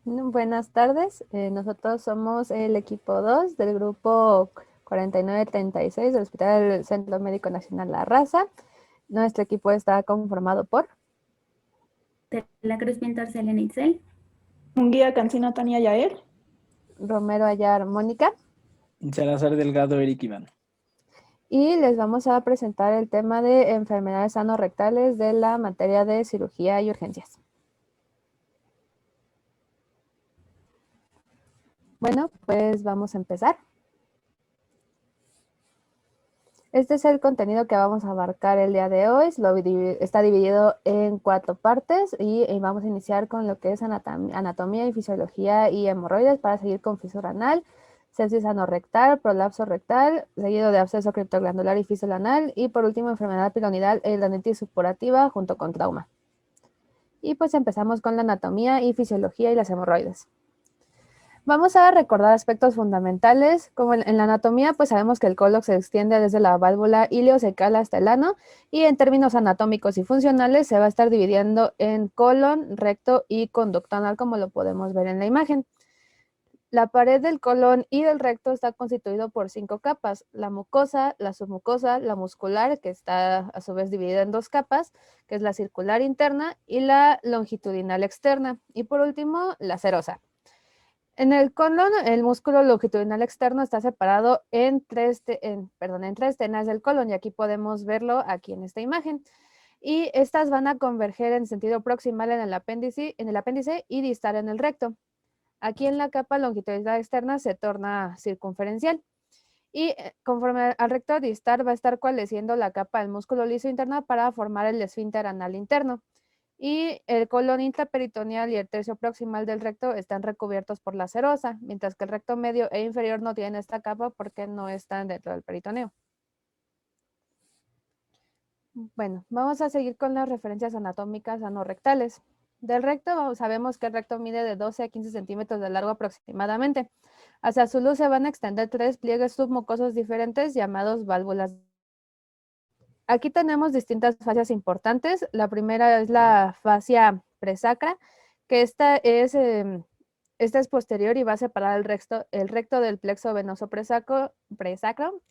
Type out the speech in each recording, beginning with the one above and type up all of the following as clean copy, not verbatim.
Buenas tardes, nosotros somos el equipo 2 del grupo 4936 del Hospital del Centro Médico Nacional La Raza. Nuestro equipo está conformado por La Cruz Pintor Selena Itzel. Munguía Cancino Tania Yael. Romero Ayar Mónica, Salazar Delgado Eric Iván. y les vamos a presentar el tema de enfermedades anorrectales de la materia de cirugía y urgencias. Bueno, pues vamos a empezar. Este es el contenido que vamos a abarcar el día de hoy. Está dividido en 4 partes y vamos a iniciar con lo que es anatomía y fisiología y hemorroides para seguir con fisura anal, sepsis anorrectal, prolapso rectal, seguido de absceso criptoglandular y fístula anal, y por último enfermedad piloidal e hidradenitis supurativa junto con trauma. Y pues empezamos con la anatomía y fisiología y las hemorroides. Vamos a recordar aspectos fundamentales, como en la anatomía, pues sabemos que el colon se extiende desde la válvula ileocecal hasta el ano, y en términos anatómicos y funcionales se va a estar dividiendo en colon, recto y conducto anal, como lo podemos ver en la imagen. La pared del colon y del recto está constituido por 5 capas: la mucosa, la submucosa, la muscular, que está a su vez dividida en 2 capas, que es la circular interna y la longitudinal externa, y por último, la serosa. En el colon, el músculo longitudinal externo está separado en tres tenas del colon, y aquí podemos verlo aquí en esta imagen. Y estas van a converger en sentido proximal en el apéndice y distal en el recto. Aquí en la capa longitudinal externa se torna circunferencial. Y conforme al recto distal va a estar coalesciendo la capa del músculo liso interno para formar el esfínter anal interno. Y el colon intraperitoneal y el tercio proximal del recto están recubiertos por la serosa, mientras que el recto medio e inferior no tienen esta capa porque no están dentro del peritoneo. Bueno, vamos a seguir con las referencias anatómicas anorrectales. Del recto sabemos que el recto mide de 12 a 15 centímetros de largo aproximadamente. Hacia su luz se van a extender 3 pliegues submucosos diferentes llamados válvulas. Aquí tenemos distintas fascias importantes. La primera es la fascia presacra, que esta es posterior y va a separar el recto del plexo venoso presacro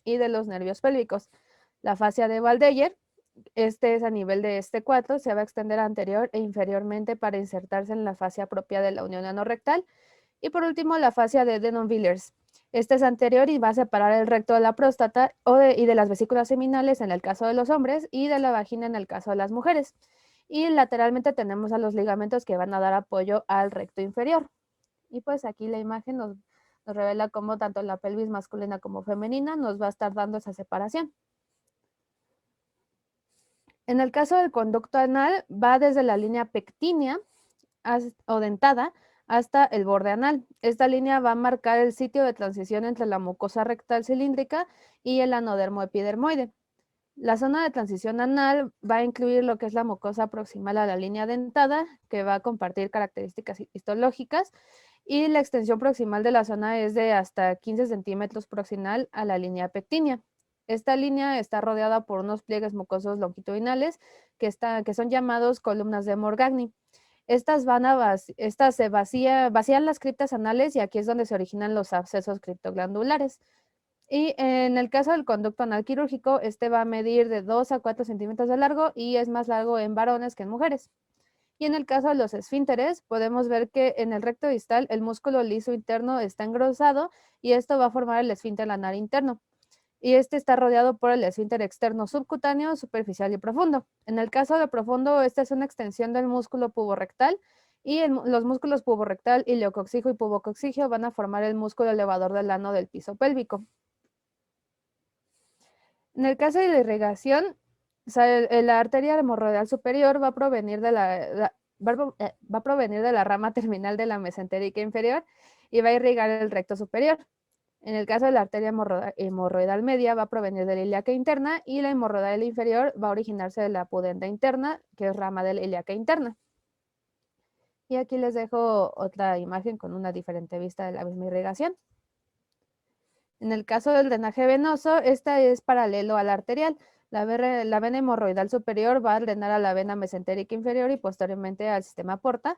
y de los nervios pélvicos. La fascia de Waldeyer, este es a nivel de este 4, se va a extender anterior e inferiormente para insertarse en la fascia propia de la unión anorrectal. Y por último, la fascia de Denon-Villers. Este es anterior y va a separar el recto de la próstata y de las vesículas seminales en el caso de los hombres y de la vagina en el caso de las mujeres. Y lateralmente tenemos a los ligamentos que van a dar apoyo al recto inferior. Y pues aquí la imagen nos revela cómo tanto la pelvis masculina como femenina nos va a estar dando esa separación. En el caso del conducto anal, va desde la línea pectínea o dentada hasta el borde anal. Esta línea va a marcar el sitio de transición entre la mucosa rectal cilíndrica y el anodermo epidermoide. La zona de transición anal va a incluir lo que es la mucosa proximal a la línea dentada, que va a compartir características histológicas, y la extensión proximal de la zona es de hasta 15 centímetros proximal a la línea pectínea. Esta línea está rodeada por unos pliegues mucosos longitudinales que son llamados columnas de Morgagni. Estas vacían las criptas anales, y aquí es donde se originan los abscesos criptoglandulares. Y en el caso del conducto anal quirúrgico, este va a medir de 2 a 4 centímetros de largo y es más largo en varones que en mujeres. Y en el caso de los esfínteres, podemos ver que en el recto distal el músculo liso interno está engrosado, y esto va a formar el esfínter anal interno. Y este está rodeado por el esfínter externo subcutáneo, superficial y profundo. En el caso de profundo, esta es una extensión del músculo puborectal, y los músculos puborectal, ileococcigio y pubococcigio van a formar el músculo elevador del ano del piso pélvico. En el caso de la irrigación, la arteria hemorroidal superior va a provenir de la rama terminal de la mesentérica inferior y va a irrigar el recto superior. En el caso de la arteria hemorroidal media, va a provenir de la ilíaca interna, y la hemorroidal inferior va a originarse de la pudenda interna, que es rama de la ilíaca interna. Y aquí les dejo otra imagen con una diferente vista de la misma irrigación. En el caso del drenaje venoso, esta es paralelo a la arterial. La vena hemorroidal superior va a drenar a la vena mesentérica inferior y posteriormente al sistema porta.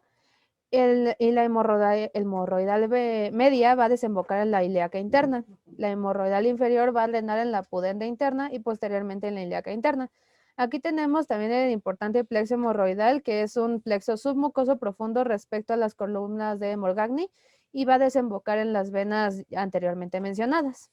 y la hemorroidal media va a desembocar en la ilíaca interna. La hemorroidal inferior va a drenar en la pudenda interna y posteriormente en la ilíaca interna. Aquí tenemos también el importante plexo hemorroidal, que es un plexo submucoso profundo respecto a las columnas de Morgagni y va a desembocar en las venas anteriormente mencionadas.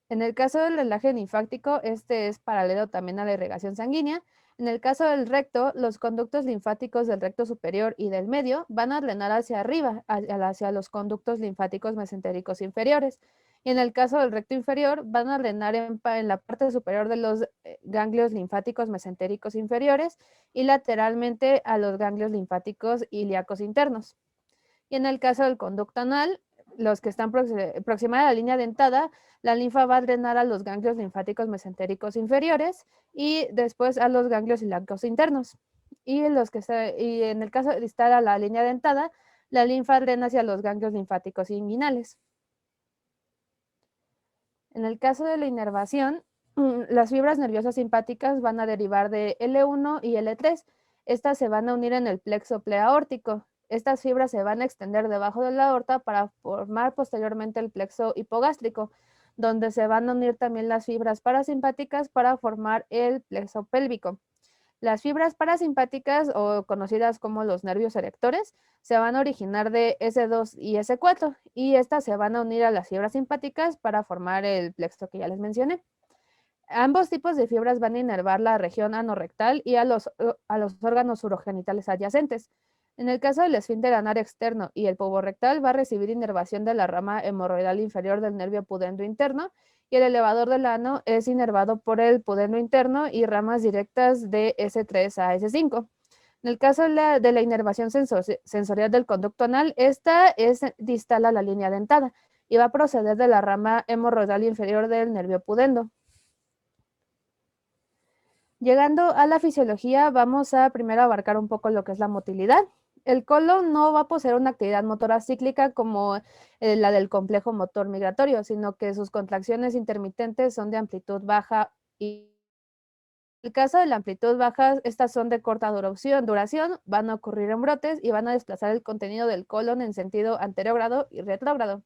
En el caso del drenaje linfático, este es paralelo también a la irrigación sanguínea. En el caso del recto, los conductos linfáticos del recto superior y del medio van a drenar hacia arriba, hacia los conductos linfáticos mesentéricos inferiores. Y en el caso del recto inferior, van a drenar en la parte superior de los ganglios linfáticos mesentéricos inferiores y lateralmente a los ganglios linfáticos ilíacos internos. Y en el caso del conducto anal, los que están próxima a la línea dentada, la linfa va a drenar a los ganglios linfáticos mesentéricos inferiores y después a los ganglios ilíacos internos. Y en el caso distal a la línea dentada, la linfa drena hacia los ganglios linfáticos inguinales. En el caso de la inervación, las fibras nerviosas simpáticas van a derivar de L1 y L3. Estas se van a unir en el plexo pleaórtico. Estas fibras se van a extender debajo de la aorta para formar posteriormente el plexo hipogástrico, donde se van a unir también las fibras parasimpáticas para formar el plexo pélvico. Las fibras parasimpáticas, o conocidas como los nervios erectores, se van a originar de S2 y S4 y estas se van a unir a las fibras simpáticas para formar el plexo que ya les mencioné. Ambos tipos de fibras van a inervar la región anorrectal y a los órganos urogenitales adyacentes. En el caso del esfínter anar externo y el puborectal va a recibir inervación de la rama hemorroidal inferior del nervio pudendo interno y el elevador del ano es inervado por el pudendo interno y ramas directas de S3 a S5. En el caso de la inervación sensorial del conducto anal, esta es distal a la línea dentada y va a proceder de la rama hemorroidal inferior del nervio pudendo. Llegando a la fisiología, vamos a primero abarcar un poco lo que es la motilidad. El colon no va a poseer una actividad motora cíclica como la del complejo motor migratorio, sino que sus contracciones intermitentes son de amplitud baja y en el caso de la amplitud baja, estas son de corta duración, van a ocurrir en brotes y van a desplazar el contenido del colon en sentido anterógrado y retrógrado.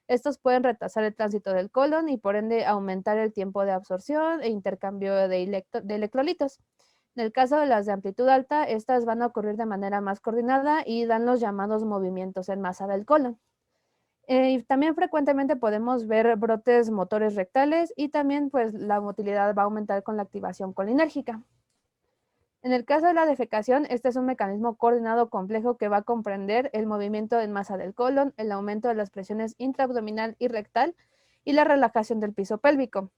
Estos pueden retrasar el tránsito del colon y por ende aumentar el tiempo de absorción e intercambio de electrolitos. En el caso de las de amplitud alta, estas van a ocurrir de manera más coordinada y dan los llamados movimientos en masa del colon. Y también frecuentemente podemos ver brotes motores rectales y también pues la motilidad va a aumentar con la activación colinérgica. En el caso de la defecación, este es un mecanismo coordinado complejo que va a comprender el movimiento en masa del colon, el aumento de las presiones intraabdominal y rectal y la relajación del piso pélvico.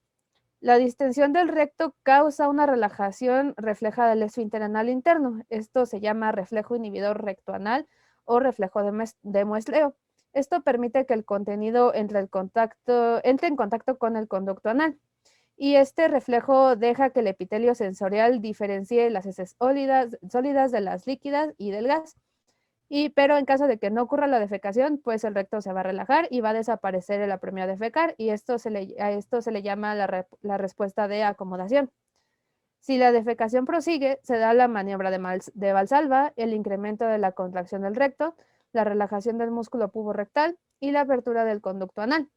La distensión del recto causa una relajación refleja del esfínter anal interno. Esto se llama reflejo inhibidor rectoanal o reflejo de muestreo. Esto permite que el contenido entre en contacto con el conducto anal. Y este reflejo deja que el epitelio sensorial diferencie las heces sólidas de las líquidas y del gas. Pero en caso de que no ocurra la defecación, pues el recto se va a relajar y va a desaparecer el apremio a defecar y a esto se le llama la respuesta de acomodación. Si la defecación prosigue, se da la maniobra de Valsalva, el incremento de la contracción del recto, la relajación del músculo puborectal y la apertura del conducto anal.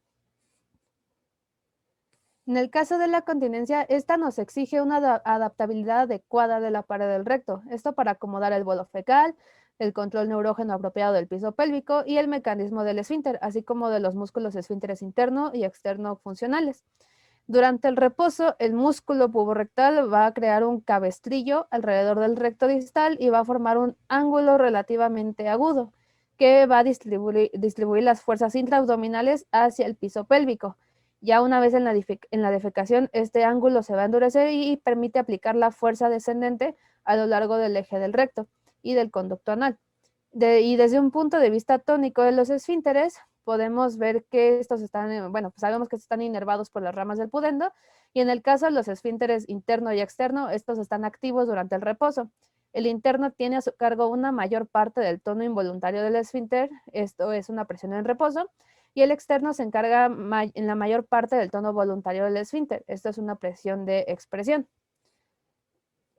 En el caso de la continencia, esta nos exige una adaptabilidad adecuada de la pared del recto, esto para acomodar el bolo fecal, el control neurógeno apropiado del piso pélvico y el mecanismo del esfínter, así como de los músculos esfínteres interno y externo funcionales. Durante el reposo, el músculo puborectal va a crear un cabestrillo alrededor del recto distal y va a formar un ángulo relativamente agudo que va a distribuir las fuerzas intraabdominales hacia el piso pélvico. Ya una vez en la defecación, este ángulo se va a endurecer y permite aplicar la fuerza descendente a lo largo del eje del recto y del conducto anal. Y desde un punto de vista tónico de los esfínteres, podemos ver que estos están, pues sabemos que están inervados por las ramas del pudendo, y en el caso de los esfínteres interno y externo, estos están activos durante el reposo. El interno tiene a su cargo una mayor parte del tono involuntario del esfínter, esto es una presión en reposo, y el externo se encarga en la mayor parte del tono voluntario del esfínter, esto es una presión de expresión.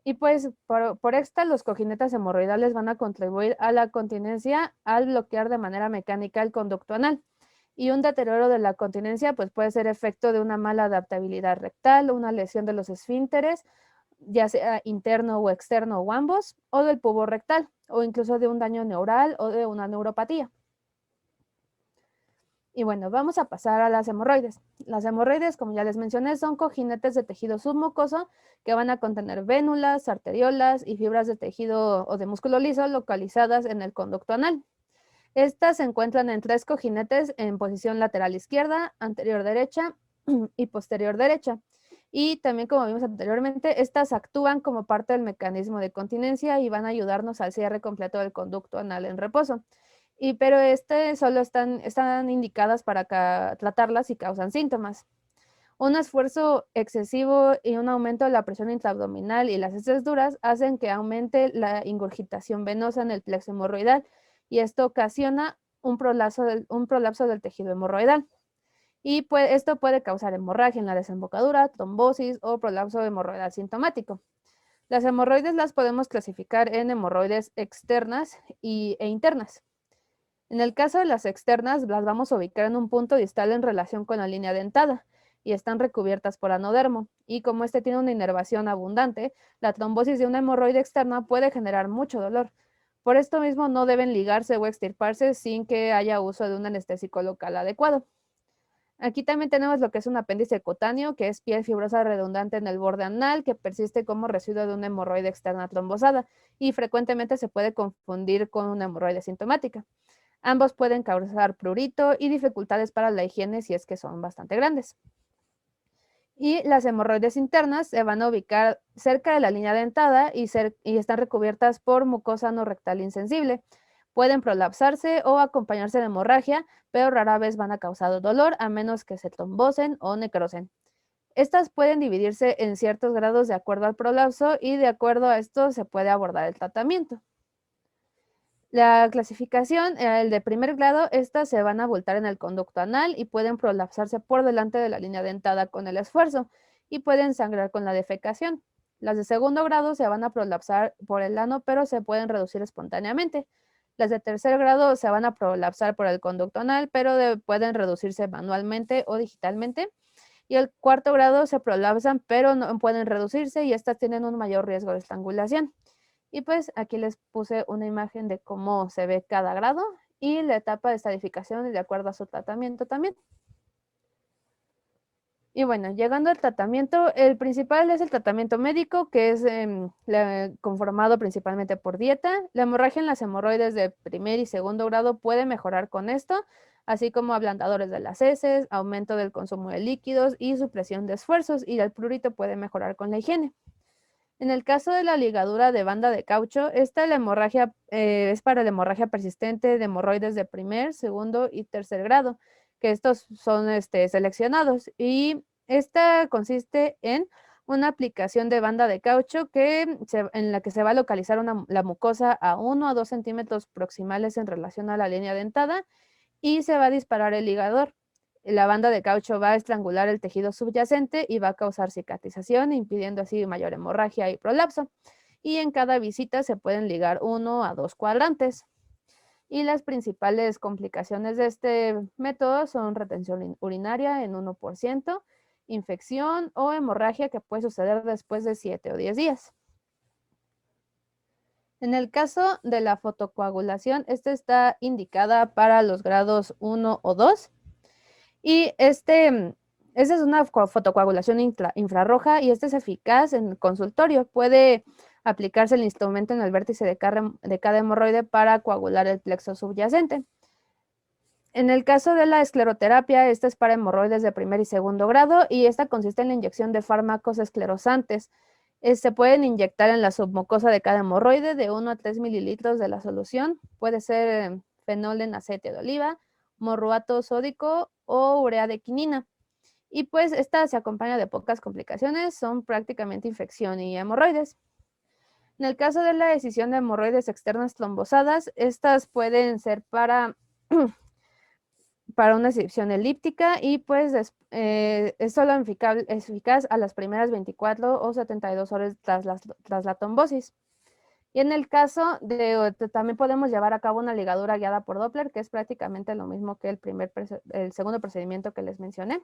Y pues por esta, los cojinetes hemorroidales van a contribuir a la continencia al bloquear de manera mecánica el conducto anal. Y un deterioro de la continencia pues puede ser efecto de una mala adaptabilidad rectal, una lesión de los esfínteres, ya sea interno o externo o ambos, o del pubo rectal, o incluso de un daño neural o de una neuropatía. Y bueno, vamos a pasar a las hemorroides. Las hemorroides, como ya les mencioné, son cojinetes de tejido submucoso que van a contener vénulas, arteriolas y fibras de tejido o de músculo liso localizadas en el conducto anal. Estas se encuentran en 3 cojinetes en posición lateral izquierda, anterior derecha y posterior derecha. Y también, como vimos anteriormente, estas actúan como parte del mecanismo de continencia y van a ayudarnos al cierre completo del conducto anal en reposo. Pero solo están indicadas para tratarlas si causan síntomas. Un esfuerzo excesivo y un aumento de la presión intraabdominal y las heces duras hacen que aumente la ingurgitación venosa en el plexo hemorroidal y esto ocasiona un prolapso del tejido hemorroidal. Y esto puede causar hemorragia en la desembocadura, trombosis o prolapso hemorroidal sintomático. Las hemorroides las podemos clasificar en hemorroides externas e internas. En el caso de las externas, las vamos a ubicar en un punto distal en relación con la línea dentada y están recubiertas por anodermo. Y como este tiene una inervación abundante, la trombosis de una hemorroide externa puede generar mucho dolor. Por esto mismo no deben ligarse o extirparse sin que haya uso de un anestésico local adecuado. Aquí también tenemos lo que es un apéndice cutáneo, que es piel fibrosa redundante en el borde anal que persiste como residuo de una hemorroide externa trombosada y frecuentemente se puede confundir con una hemorroide sintomática. Ambos pueden causar prurito y dificultades para la higiene si es que son bastante grandes. Y las hemorroides internas se van a ubicar cerca de la línea dentada y están recubiertas por mucosa no rectal insensible. Pueden prolapsarse o acompañarse de hemorragia, pero rara vez van a causar dolor a menos que se trombosen o necrosen. Estas pueden dividirse en ciertos grados de acuerdo al prolapso y de acuerdo a esto se puede abordar el tratamiento. La clasificación, el de primer grado, estas se van a abultar en el conducto anal y pueden prolapsarse por delante de la línea dentada con el esfuerzo y pueden sangrar con la defecación. Las de segundo grado se van a prolapsar por el ano, pero se pueden reducir espontáneamente. Las de tercer grado se van a prolapsar por el conducto anal, pero pueden reducirse manualmente o digitalmente. Y el cuarto grado se prolapsan, pero no pueden reducirse y estas tienen un mayor riesgo de estrangulación. Y pues aquí les puse una imagen de cómo se ve cada grado y la etapa de estadificación de acuerdo a su tratamiento también. Y bueno, llegando al tratamiento, el principal es el tratamiento médico, que es conformado principalmente por dieta. La hemorragia en las hemorroides de primer y segundo grado puede mejorar con esto, así como ablandadores de las heces, aumento del consumo de líquidos y supresión de esfuerzos, y el prurito puede mejorar con la higiene. En el caso de la ligadura de banda de caucho, esta la hemorragia es para la hemorragia persistente de hemorroides de primer, segundo y tercer grado, que estos son seleccionados. Y esta consiste en una aplicación de banda de caucho en la que se va a localizar la mucosa a 1 a 2 centímetros proximales en relación a la línea dentada y se va a disparar el ligador. La banda de caucho va a estrangular el tejido subyacente y va a causar cicatrización, impidiendo así mayor hemorragia y prolapso. Y en cada visita se pueden ligar 1 a 2 cuadrantes. Y las principales complicaciones de este método son retención urinaria en 1%, infección o hemorragia que puede suceder después de 7 o 10 días. En el caso de la fotocoagulación, esta está indicada para los grados 1 o 2. Y esa es una fotocoagulación infrarroja y este es eficaz en el consultorio. Puede aplicarse el instrumento en el vértice de cada hemorroide para coagular el plexo subyacente. En el caso de la escleroterapia, esta es para hemorroides de primer y segundo grado y esta consiste en la inyección de fármacos esclerosantes. Se pueden inyectar en la submucosa de cada hemorroide de 1 a 3 mililitros de la solución. Puede ser fenol en aceite de oliva, morruato sódico o urea de quinina. Y pues esta se acompaña de pocas complicaciones, son prácticamente infección y hemorroides. En el caso de la decisión de hemorroides externas trombosadas, estas pueden ser para una exhibición elíptica y pues es solo eficaz a las primeras 24 o 72 horas tras la trombosis. Y en el caso también podemos llevar a cabo una ligadura guiada por Doppler, que es prácticamente lo mismo que el segundo procedimiento que les mencioné.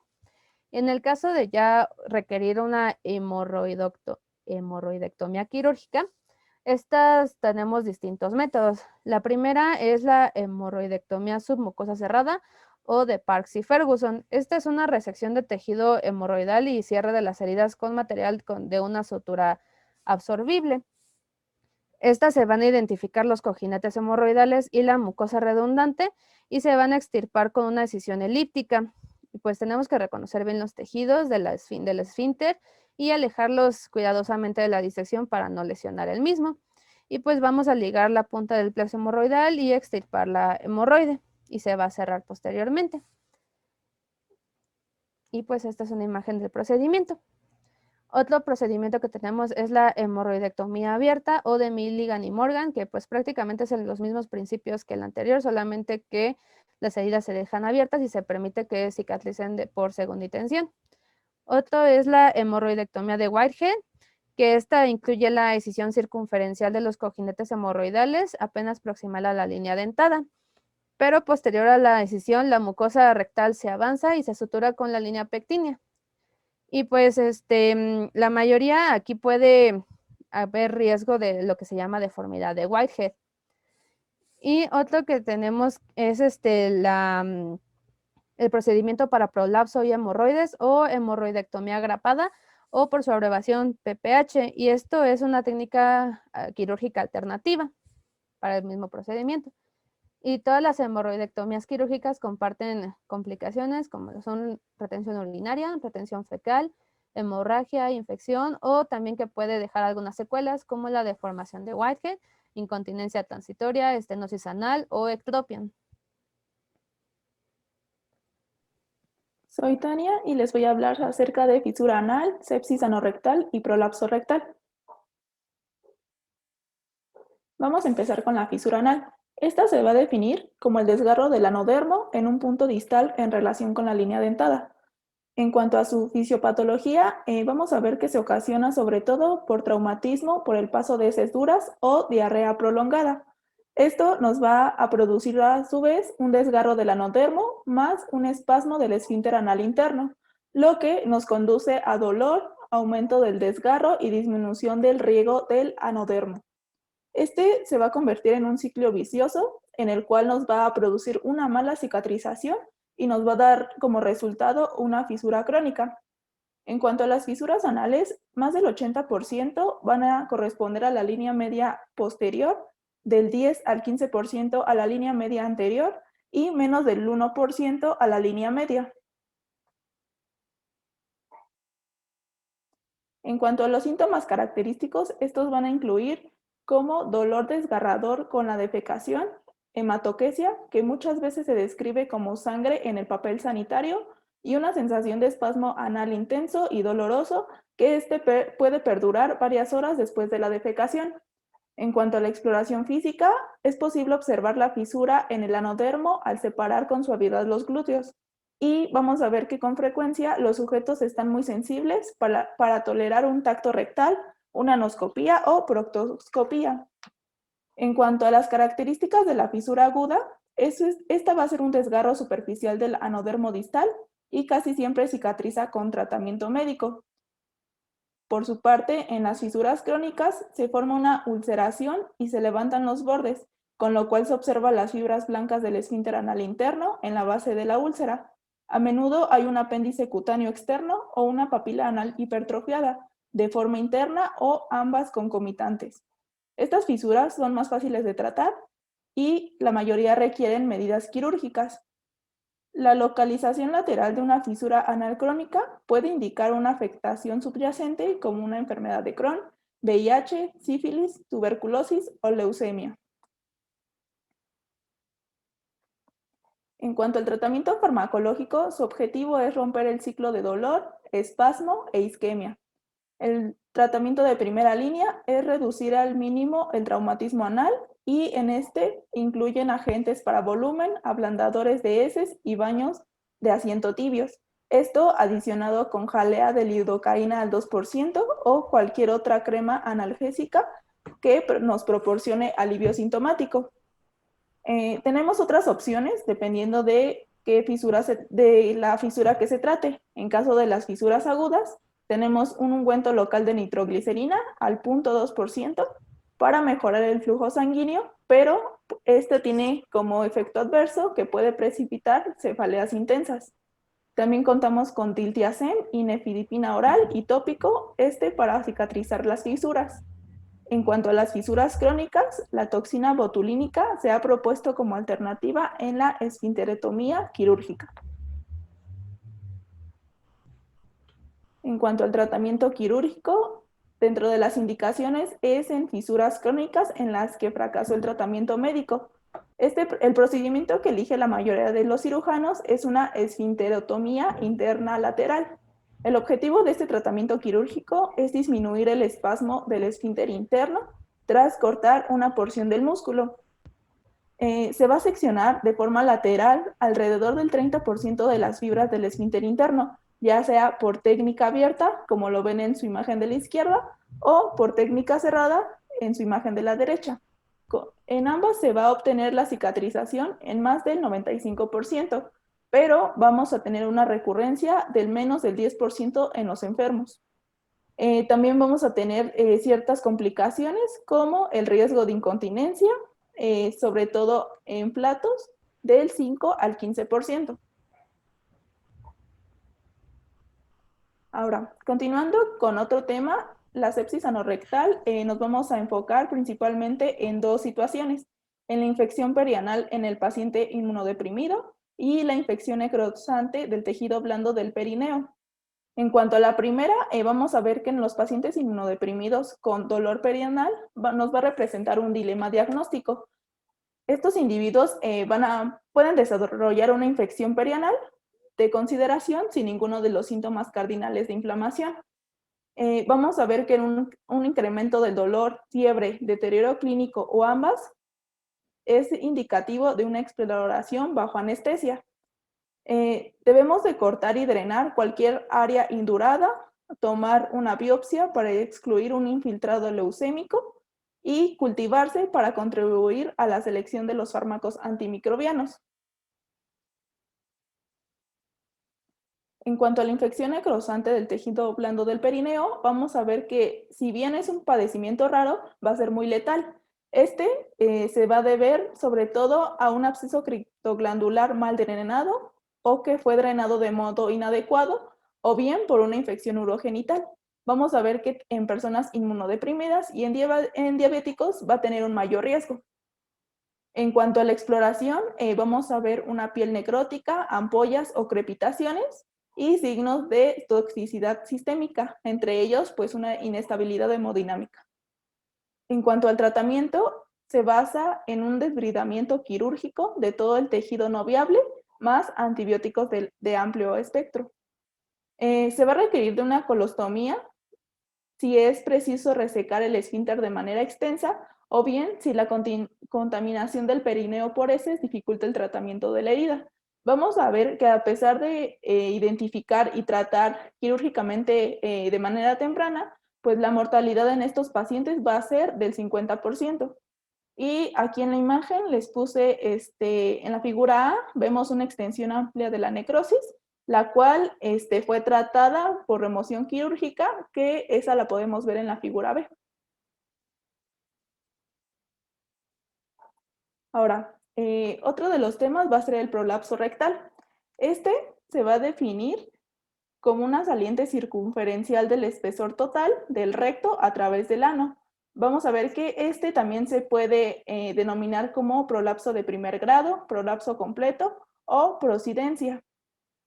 Y en el caso de ya requerir una hemorroidectomía quirúrgica, estas tenemos distintos métodos. La primera es la hemorroidectomía submucosa cerrada o de Parks y Ferguson. Esta es una resección de tejido hemorroidal y cierre de las heridas con material de una sutura absorbible. Estas se van a identificar los cojinetes hemorroidales y la mucosa redundante y se van a extirpar con una decisión elíptica. Y pues tenemos que reconocer bien los tejidos del esfínter y alejarlos cuidadosamente de la disección para no lesionar el mismo. Y pues vamos a ligar la punta del plexo hemorroidal y extirpar la hemorroide y se va a cerrar posteriormente. Y pues esta es una imagen del procedimiento. Otro procedimiento que tenemos es la hemorroidectomía abierta o de Milligan y Morgan, que pues prácticamente son los mismos principios que el anterior, solamente que las heridas se dejan abiertas y se permite que cicatricen por segunda intención. Otro es la hemorroidectomía de Whitehead, que esta incluye la excisión circunferencial de los cojinetes hemorroidales apenas proximal a la línea dentada. Pero posterior a la excisión, la mucosa rectal se avanza y se sutura con la línea pectínea. Y pues la mayoría aquí puede haber riesgo de lo que se llama deformidad de Whitehead. Y otro que tenemos es el procedimiento para prolapso y hemorroides o hemorroidectomía grapada o por su abreviación PPH. Y esto es una técnica quirúrgica alternativa para el mismo procedimiento. Y todas las hemorroidectomías quirúrgicas comparten complicaciones como son retención urinaria, retención fecal, hemorragia, infección o también que puede dejar algunas secuelas como la deformación de Whitehead, incontinencia transitoria, estenosis anal o ectropia. Soy Tania y les voy a hablar acerca de fisura anal, sepsis anorrectal y prolapso rectal. Vamos a empezar con la fisura anal. Esta se va a definir como el desgarro del anodermo en un punto distal en relación con la línea dentada. En cuanto a su fisiopatología, vamos a ver que se ocasiona sobre todo por traumatismo por el paso de heces duras o diarrea prolongada. Esto nos va a producir a su vez un desgarro del anodermo más un espasmo del esfínter anal interno, lo que nos conduce a dolor, aumento del desgarro y disminución del riego del anodermo. Este se va a convertir en un ciclo vicioso en el cual nos va a producir una mala cicatrización y nos va a dar como resultado una fisura crónica. En cuanto a las fisuras anales, más del 80% van a corresponder a la línea media posterior, del 10 al 15% a la línea media anterior y menos del 1% a la línea media. En cuanto a los síntomas característicos, estos van a incluir como dolor desgarrador con la defecación, hematoquesia, que muchas veces se describe como sangre en el papel sanitario, y una sensación de espasmo anal intenso y doloroso, que puede perdurar varias horas después de la defecación. En cuanto a la exploración física, es posible observar la fisura en el anodermo al separar con suavidad los glúteos. Y vamos a ver que con frecuencia los sujetos están muy sensibles para tolerar un tacto rectal, una anoscopía o proctoscopía. En cuanto a las características de la fisura aguda, esta va a ser un desgarro superficial del anodermo distal y casi siempre cicatriza con tratamiento médico. Por su parte, en las fisuras crónicas se forma una ulceración y se levantan los bordes, con lo cual se observan las fibras blancas del esfínter anal interno en la base de la úlcera. A menudo hay un apéndice cutáneo externo o una papila anal hipertrofiada, de forma interna o ambas concomitantes. Estas fisuras son más fáciles de tratar y la mayoría requieren medidas quirúrgicas. La localización lateral de una fisura anal crónica puede indicar una afectación subyacente como una enfermedad de Crohn, VIH, sífilis, tuberculosis o leucemia. En cuanto al tratamiento farmacológico, su objetivo es romper el ciclo de dolor, espasmo e isquemia. El tratamiento de primera línea es reducir al mínimo el traumatismo anal y en este incluyen agentes para volumen, ablandadores de heces y baños de asiento tibios. Esto adicionado con jalea de lidocaína al 2% o cualquier otra crema analgésica que nos proporcione alivio sintomático. Tenemos otras opciones dependiendo de de la fisura que se trate. En caso de las fisuras agudas, tenemos un ungüento local de nitroglicerina al 0.2% para mejorar el flujo sanguíneo, pero este tiene como efecto adverso que puede precipitar cefaleas intensas. También contamos con diltiazem y nifedipina oral y tópico, para cicatrizar las fisuras. En cuanto a las fisuras crónicas, la toxina botulínica se ha propuesto como alternativa en la esfinterectomía quirúrgica. En cuanto al tratamiento quirúrgico, dentro de las indicaciones es en fisuras crónicas en las que fracasó el tratamiento médico. El procedimiento que elige la mayoría de los cirujanos es una esfinterectomía interna lateral. El objetivo de este tratamiento quirúrgico es disminuir el espasmo del esfínter interno tras cortar una porción del músculo. Se va a seccionar de forma lateral alrededor del 30% de las fibras del esfínter interno, ya sea por técnica abierta, como lo ven en su imagen de la izquierda, o por técnica cerrada en su imagen de la derecha. En ambas se va a obtener la cicatrización en más del 95%, pero vamos a tener una recurrencia del menos del 10% en los enfermos. También vamos a tener ciertas complicaciones como el riesgo de incontinencia, sobre todo en platos, del 5 al 15%. Ahora, continuando con otro tema, la sepsis anorrectal, nos vamos a enfocar principalmente en dos situaciones: en la infección perianal en el paciente inmunodeprimido y la infección necrosante del tejido blando del perineo. En cuanto a la primera, vamos a ver que en los pacientes inmunodeprimidos con dolor perianal nos va a representar un dilema diagnóstico. Estos individuos pueden desarrollar una infección perianal de consideración sin ninguno de los síntomas cardinales de inflamación. Vamos a ver que un incremento del dolor, fiebre, deterioro clínico o ambas es indicativo de una exploración bajo anestesia. Debemos de cortar y drenar cualquier área indurada, tomar una biopsia para excluir un infiltrado leucémico y cultivarse para contribuir a la selección de los fármacos antimicrobianos. En cuanto a la infección necrosante del tejido blando del perineo, vamos a ver que si bien es un padecimiento raro, va a ser muy letal. Se va a deber sobre todo a un absceso criptoglandular mal drenado o que fue drenado de modo inadecuado, o bien por una infección urogenital. Vamos a ver que en personas inmunodeprimidas y en diabéticos va a tener un mayor riesgo. En cuanto a la exploración, vamos a ver una piel necrótica, ampollas o crepitaciones y signos de toxicidad sistémica, entre ellos pues una inestabilidad hemodinámica. En cuanto al tratamiento, se basa en un desbridamiento quirúrgico de todo el tejido no viable, más antibióticos de amplio espectro. Se va a requerir de una colostomía si es preciso resecar el esfínter de manera extensa, o bien si la contaminación del perineo por heces dificulta el tratamiento de la herida. Vamos a ver que a pesar de identificar y tratar quirúrgicamente de manera temprana, pues la mortalidad en estos pacientes va a ser del 50%. Y aquí en la imagen les puse, en la figura A, vemos una extensión amplia de la necrosis, la cual fue tratada por remoción quirúrgica, que esa la podemos ver en la figura B. Ahora, otro de los temas va a ser el prolapso rectal. Se va a definir como una saliente circunferencial del espesor total del recto a través del ano. Vamos a ver que también se puede denominar como prolapso de primer grado, prolapso completo o prosidencia.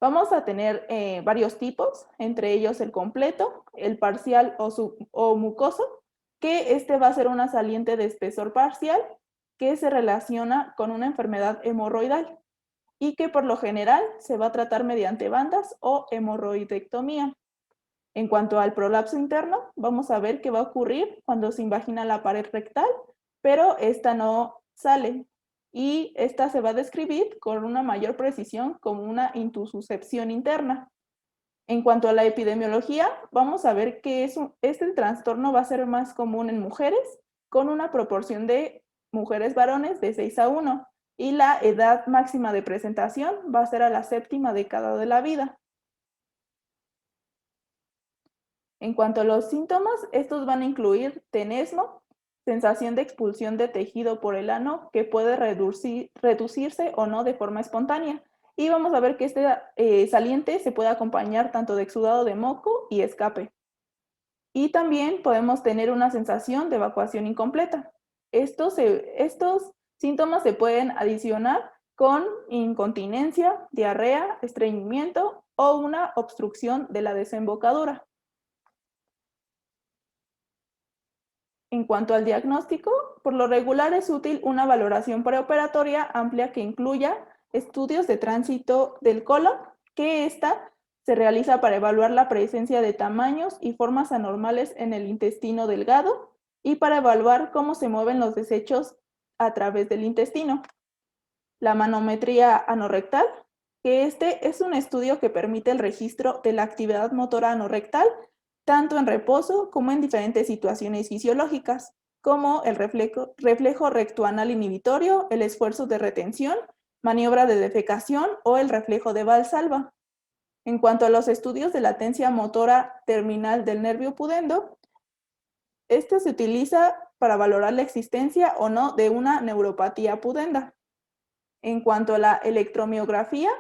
Vamos a tener varios tipos, entre ellos el completo, el parcial o mucoso, que va a ser una saliente de espesor parcial que se relaciona con una enfermedad hemorroidal y que por lo general se va a tratar mediante bandas o hemorroidectomía. En cuanto al prolapso interno, vamos a ver qué va a ocurrir cuando se invagina la pared rectal, pero esta no sale y esta se va a describir con una mayor precisión como una intususcepción interna. En cuanto a la epidemiología, vamos a ver que este trastorno va a ser más común en mujeres, con una proporción de mujeres-varones de 6:1, y la edad máxima de presentación va a ser a la 7ª década de la vida. En cuanto a los síntomas, estos van a incluir tenesmo, sensación de expulsión de tejido por el ano que puede reducirse o no de forma espontánea. Y vamos a ver que este saliente se puede acompañar tanto de exudado de moco y escape. Y también podemos tener una sensación de evacuación incompleta. Estos síntomas se pueden adicionar con incontinencia, diarrea, estreñimiento o una obstrucción de la desembocadura. En cuanto al diagnóstico, por lo regular es útil una valoración preoperatoria amplia que incluya estudios de tránsito del colon, que esta se realiza para evaluar la presencia de tamaños y formas anormales en el intestino delgado y para evaluar cómo se mueven los desechos a través del intestino. La manometría anorrectal, que este es un estudio que permite el registro de la actividad motora anorrectal tanto en reposo como en diferentes situaciones fisiológicas, como el reflejo rectoanal inhibitorio, el esfuerzo de retención, maniobra de defecación o el reflejo de Valsalva. En cuanto a los estudios de latencia motora terminal del nervio pudendo, este se utiliza para valorar la existencia o no de una neuropatía pudenda. En cuanto a la electromiografía,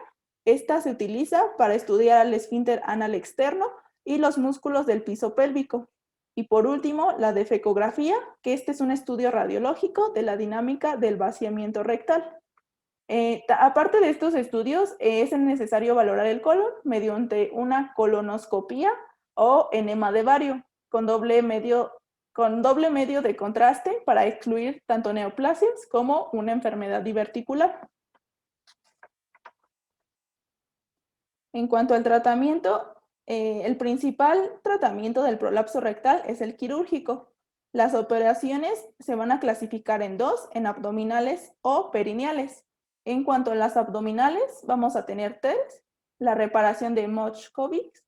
esta se utiliza para estudiar el esfínter anal externo y los músculos del piso pélvico. Y por último, la defecografía, que este es un estudio radiológico de la dinámica del vaciamiento rectal. Aparte de estos estudios, es necesario valorar el colon mediante una colonoscopía o enema de bario con doble medio de contraste para excluir tanto neoplasias como una enfermedad diverticular. En cuanto al tratamiento, el principal tratamiento del prolapso rectal es el quirúrgico. Las operaciones se van a clasificar en dos, en abdominales o perineales. En cuanto a las abdominales, vamos a tener tres: la reparación de Moshkovich,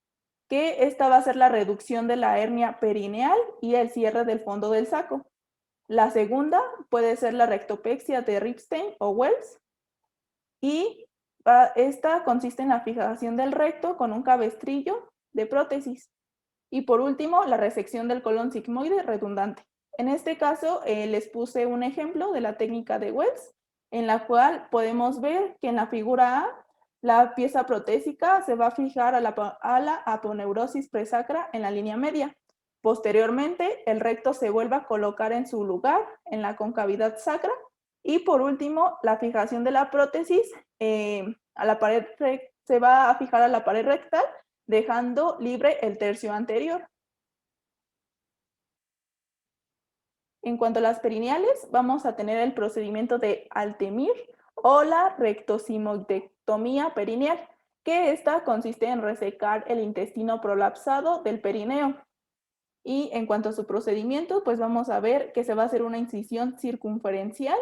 que esta va a ser la reducción de la hernia perineal y el cierre del fondo del saco. La segunda puede ser la rectopexia de Ripstein o Wells, y esta consiste en la fijación del recto con un cabestrillo de prótesis. Y por último, la resección del colon sigmoide redundante. En este caso, les puse un ejemplo de la técnica de Wells, en la cual podemos ver que en la figura A, la pieza protésica se va a fijar a la aponeurosis presacra en la línea media. Posteriormente, el recto se vuelve a colocar en su lugar en la concavidad sacra. Y por último, la fijación de la prótesis a la pared se va a fijar a la pared rectal, dejando libre el tercio anterior. En cuanto a las perineales, vamos a tener el procedimiento de Altemir o la rectosimoidectomía perineal, que esta consiste en resecar el intestino prolapsado del perineo. Y en cuanto a su procedimiento, pues vamos a ver que se va a hacer una incisión circunferencial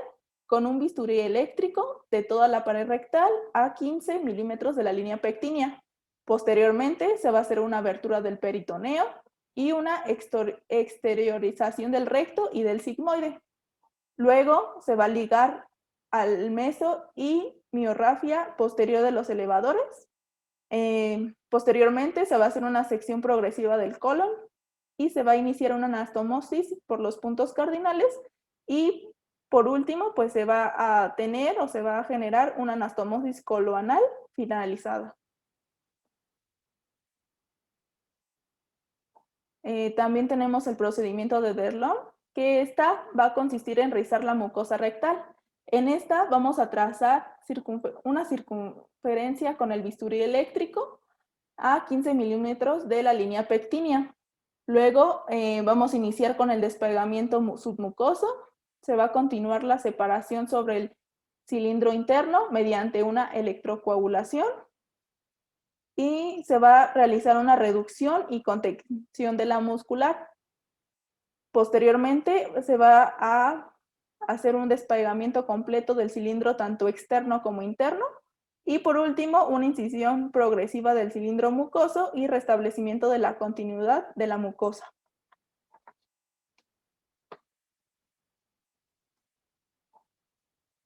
con un bisturí eléctrico de toda la pared rectal a 15 milímetros de la línea pectínea. Posteriormente se va a hacer una abertura del peritoneo y una exteriorización del recto y del sigmoide. Luego se va a ligar al meso y miorrafia posterior de los elevadores. Posteriormente se va a hacer una sección progresiva del colon y se va a iniciar una anastomosis por los puntos cardinales, y por último pues se va a tener o se va a generar una anastomosis coloanal finalizada. También tenemos el procedimiento de Derlon, que esta va a consistir en rizar la mucosa rectal. En esta vamos a trazar una circunferencia con el bisturí eléctrico a 15 milímetros de la línea pectínea. Luego vamos a iniciar con el despegamiento submucoso. Se va a continuar la separación sobre el cilindro interno mediante una electrocoagulación. y se va a realizar una reducción y contención de la muscular. Posteriormente se va a hacer un despegamiento completo del cilindro tanto externo como interno. Y por último, una incisión progresiva del cilindro mucoso y restablecimiento de la continuidad de la mucosa.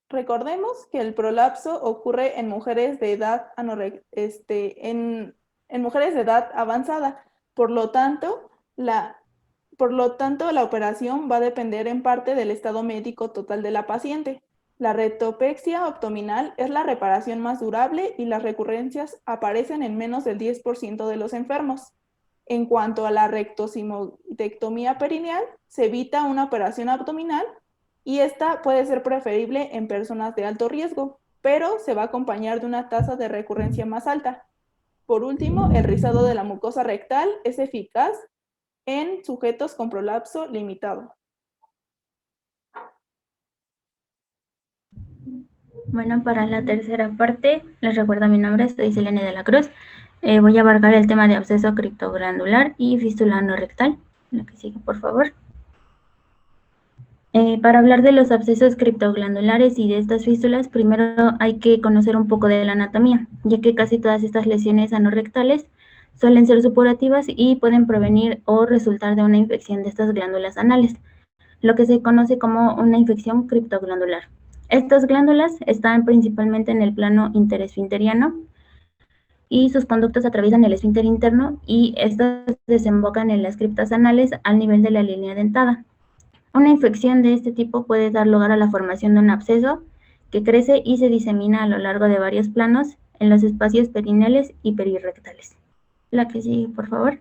Recordemos que el prolapso ocurre en mujeres de edad en mujeres de edad avanzada. Por lo tanto, la operación va a depender en parte del estado médico total de la paciente. La rectopexia abdominal es la reparación más durable y las recurrencias aparecen en menos del 10% de los enfermos. En cuanto a la rectosigmoidectomía perineal, se evita una operación abdominal y esta puede ser preferible en personas de alto riesgo, pero se va a acompañar de una tasa de recurrencia más alta. Por último, el rizado de la mucosa rectal es eficaz en sujetos con prolapso limitado. Bueno, para la tercera parte, les recuerdo mi nombre, soy Selene de la Cruz. Voy a abarcar el tema de absceso criptoglandular y fístula no rectal. La que sigue, por favor. Para hablar de los abscesos criptoglandulares y de estas fístulas, primero hay que conocer un poco de la anatomía, ya que casi todas estas lesiones anorrectales suelen ser supurativas y pueden provenir o resultar de una infección de estas glándulas anales, lo que se conoce como una infección criptoglandular. Estas glándulas están principalmente en el plano interesfinteriano y sus conductos atraviesan el esfínter interno y estas desembocan en las criptas anales al nivel de la línea dentada. Una infección de este tipo puede dar lugar a la formación de un absceso que crece y se disemina a lo largo de varios planos en los espacios perineales y perirrectales. La que sigue, por favor.